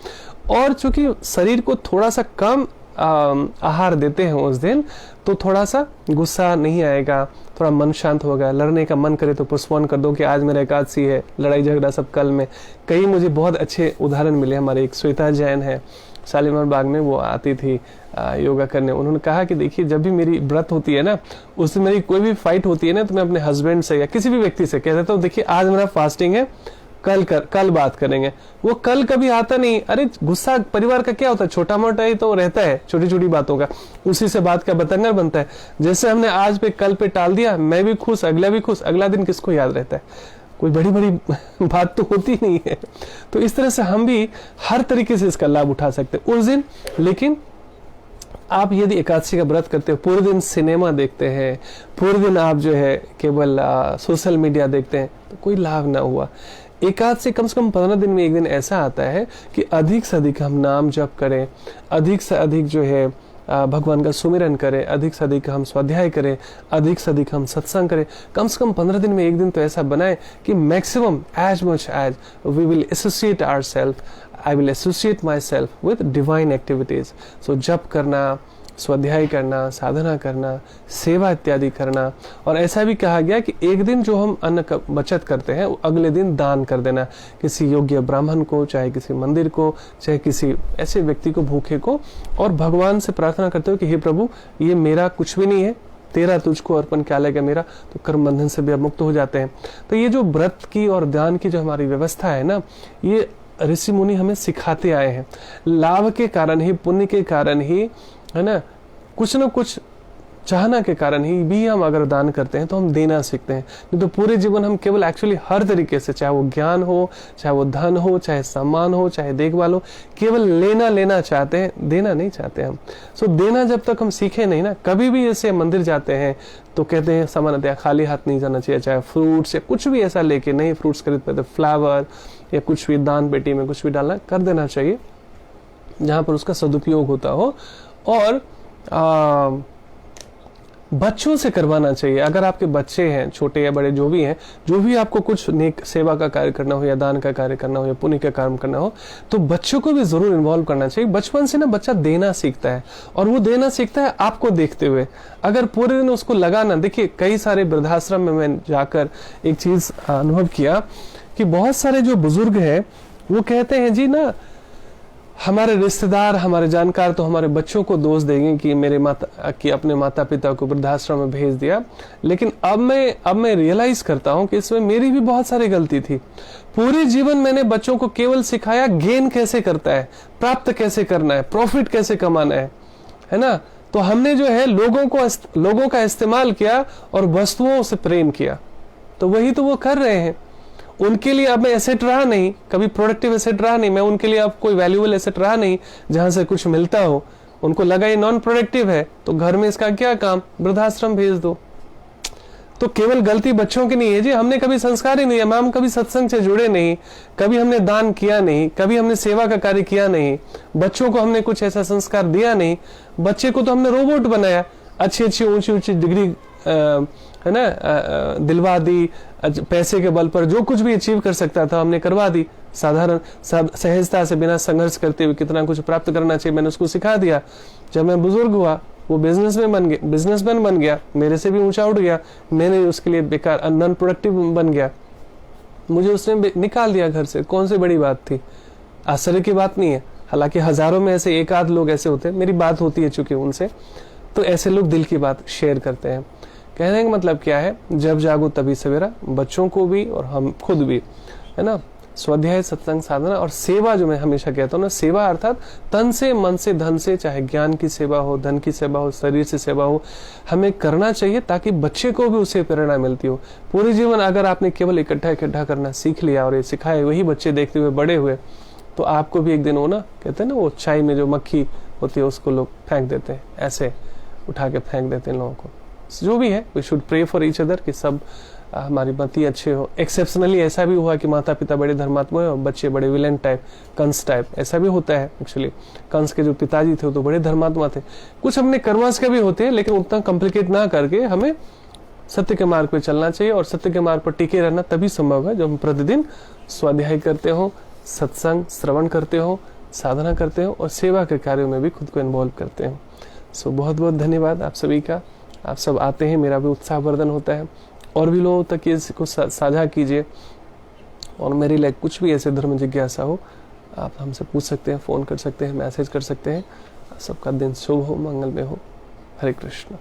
Speaker 1: और चूंकि शरीर को थोड़ा सा कम आहार देते हैं उस दिन, तो थोड़ा सा गुस्सा नहीं आएगा, थोड़ा मन शांत होगा। लड़ने का मन करे तो पोस्टपोन कर दो कि आज मेरा एकादशी है, लड़ाई झगड़ा सब कल में। कई मुझे बहुत अच्छे उदाहरण मिले। हमारे एक श्वेता जैन है शालीमार बाग में, वो आती थी योगा करने। उन्होंने कहा कि देखिए जब भी मेरी व्रत होती है ना, उस दिन मेरी कोई भी फाइट होती है ना, तो मैं अपने हस्बैंड से या किसी भी व्यक्ति से कह देता हूँ देखिए आज मेरा फास्टिंग है, कल बात करेंगे। वो कल कभी आता नहीं। अरे गुस्सा परिवार का क्या होता है, छोटा मोटा ही तो रहता है, छोटी छोटी बातों का, उसी से बात का बतंगड़ बनता है। जैसे हमने आज पे कल पे टाल दिया, मैं भी खुश, अगला भी खुश, अगला दिन किसको याद रहता है? कोई बड़ी बड़ी बात तो होती नहीं है। तो इस तरह से हम भी हर तरीके से इसका लाभ उठा सकते हैं उस दिन। लेकिन आप यदि एकादशी का व्रत करते हो, पूरे दिन सिनेमा देखते हैं, पूरे दिन आप जो है केवल सोशल मीडिया देखते हैं, तो कोई लाभ ना हुआ। एकादशी कम से कम 15 दिन में एक दिन ऐसा आता है कि अधिक से अधिक हम नाम जप करें, अधिक से अधिक जो है भगवान का सुमिरन करें, अधिक से अधिक हम स्वाध्याय करें, अधिक से अधिक हम सत्संग करें। कम से कम 15 दिन में एक दिन तो ऐसा बनाए कि maximum as much as we will associate ourselves, I will associate myself with divine activities. So जप करना, स्वाध्याय करना, साधना करना, सेवा इत्यादि करना। और ऐसा भी कहा गया कि एक दिन जो हम अन्न का बचत करते हैं वो अगले दिन दान कर देना, किसी योग्य ब्राह्मण को, चाहे किसी मंदिर को, चाहे किसी ऐसे व्यक्ति को, भूखे को। और भगवान से प्रार्थना करते हो कि हे प्रभु, ये मेरा कुछ भी नहीं है, तेरा तुझको अर्पण क्या लेगा मेरा, तो कर्म बंधन से भी अब मुक्त हो जाते हैं। तो ये जो व्रत की और दान की जो हमारी व्यवस्था है ना, ये ऋषि मुनि हमें सिखाते आए हैं। लाभ के कारण ही, पुण्य के कारण ही, है ना, कुछ न कुछ चाहना के कारण ही भी हम अगर दान करते हैं तो हम देना सीखते हैं। नहीं तो पूरे जीवन हम केवल एक्चुअली हर तरीके से, चाहे वो ज्ञान हो, चाहे वो धन हो, चाहे सम्मान हो, चाहे देखभाल हो, केवल लेना चाहते हैं, देना नहीं चाहते हम। सो देना जब तक हम सीखे नहीं ना, कभी भी जैसे मंदिर जाते हैं तो कहते हैं सामान्यतः खाली हाथ नहीं जाना चाहिए, चाहे फ्रूट्स या कुछ भी ऐसा लेके नहीं, फ्रूट्स खरीद पाते, फ्लावर या कुछ भी दान पेटी में कुछ भी डालना कर देना चाहिए जहां पर उसका सदुपयोग होता हो। और बच्चों से करवाना चाहिए। अगर आपके बच्चे हैं, छोटे या बड़े जो भी हैं, जो भी आपको कुछ नेक सेवा का कार्य करना हो या दान का कार्य करना हो या पुण्य का काम करना हो, तो बच्चों को भी जरूर इन्वॉल्व करना चाहिए। बचपन से ना बच्चा देना सीखता है, और वो देना सीखता है आपको देखते हुए। अगर पूरे दिन उसको लगा ना, देखिए कई सारे वृद्धाश्रम में मैं जाकर एक चीज अनुभव किया कि बहुत सारे जो बुजुर्ग हैं वो कहते हैं जी ना, हमारे रिश्तेदार, हमारे जानकार तो हमारे बच्चों को दोष देंगे कि अपने माता पिता को वृद्धाश्रम में भेज दिया, लेकिन अब मैं रियलाइज करता हूं कि इसमें मेरी भी बहुत सारी गलती थी। पूरे जीवन मैंने बच्चों को केवल सिखाया गेन कैसे करता है, प्राप्त कैसे करना है, प्रॉफिट कैसे कमाना है ना। तो हमने जो है लोगों का इस्तेमाल किया और वस्तुओं से प्रेम किया, तो वही तो वो कर रहे हैं। उनके लिए अब मैं एसेट रहा नहीं, कभी प्रोडक्टिव एसेट रहा नहीं, मैं उनके लिए अब कोई वैल्यूएबल एसेट रहा नहीं जहां से कुछ मिलता हो। उनको लगा ये नॉन प्रोडक्टिव है, तो घर में इसका क्या काम, वृद्धाश्रम भेज दो। तो केवल गलती बच्चों की नहीं है जी, हमने कभी संस्कार ही नहीं है, हम कभी सत्संग से जुड़े नहीं, कभी हमने दान किया नहीं, कभी हमने सेवा का कार्य किया नहीं, बच्चों को हमने कुछ ऐसा संस्कार दिया नहीं। बच्चे को तो हमने रोबोट बनाया, अच्छी ऊंची डिग्री है ना दिलवा दी, पैसे के बल पर जो कुछ भी अचीव कर सकता था हमने करवा दी। साधारण सहजता से बिना संघर्ष करते हुए कितना कुछ प्राप्त करना चाहिए मैंने उसको सिखा दिया। जब मैं बुजुर्ग हुआ वो बिजनेसमैन बन गया, मेरे से भी ऊंचा उठ गया, मैंने उसके लिए बेकार नॉन प्रोडक्टिव बन गया, मुझे उसने निकाल दिया घर से। कौन सी बड़ी बात थी, आश्चर्य की बात नहीं है। हालांकि हजारों में ऐसे एक आध लोग ऐसे होते हैं, मेरी बात होती है चूंकि उनसे, तो ऐसे लोग दिल की बात शेयर करते हैं। कहने का मतलब क्या है, जब जागो तभी सवेरा, बच्चों को भी और हम खुद भी, है ना। स्वाध्याय, सत्संग, साधना और सेवा, जो मैं हमेशा कहता हूँ ना, सेवा अर्थात तन से, मन से, धन से, चाहे ज्ञान की सेवा हो, धन की सेवा हो, शरीर से सेवा हो, हमें करना चाहिए ताकि बच्चे को भी उससे प्रेरणा मिलती हो। पूरे जीवन अगर आपने केवल इकट्ठा करना सीख लिया और ये सिखाए, वही बच्चे देखते हुए बड़े हुए, तो आपको भी एक दिन वो ना, कहते हैं ना, वो चाय में जो मक्खी होती है उसको लोग फेंक देते हैं, ऐसे उठा के फेंक देते हैं लोगों को। जो भी है, we should pray for each other कि सब हमारी मति अच्छे हो। एक्सेप्शनली ऐसा भी हुआ कि माता पिता बड़े धर्मात्मा है और बच्चे बड़े विलेन टाइप, कंस टाइप, ऐसा भी होता है। एक्चुअली कंस के जो पिताजी थे वो तो बड़े धर्मात्मा थे। कुछ अपने कर्मस के भी होते हैं, लेकिन उतना कॉम्प्लिकेट ना करके हमें सत्य के मार्ग पे चलना चाहिए, और सत्य के मार्ग पर टिके रहना तभी संभव है जब हम प्रतिदिन स्वाध्याय करते हो, सत्संग श्रवण करते हो, साधना करते हो और सेवा के कार्यों में भी खुद को इन्वॉल्व करते हो। सो बहुत बहुत धन्यवाद आप सभी का। आप सब आते हैं, मेरा भी उत्साहवर्धन होता है, और भी लोगों तक इसको साझा कीजिए। और मेरी लाइक कुछ भी ऐसे धर्म जिज्ञासा हो, आप हमसे पूछ सकते हैं, फ़ोन कर सकते हैं, मैसेज कर सकते हैं। सबका दिन शुभ हो, मंगलमय हो। हरे कृष्ण।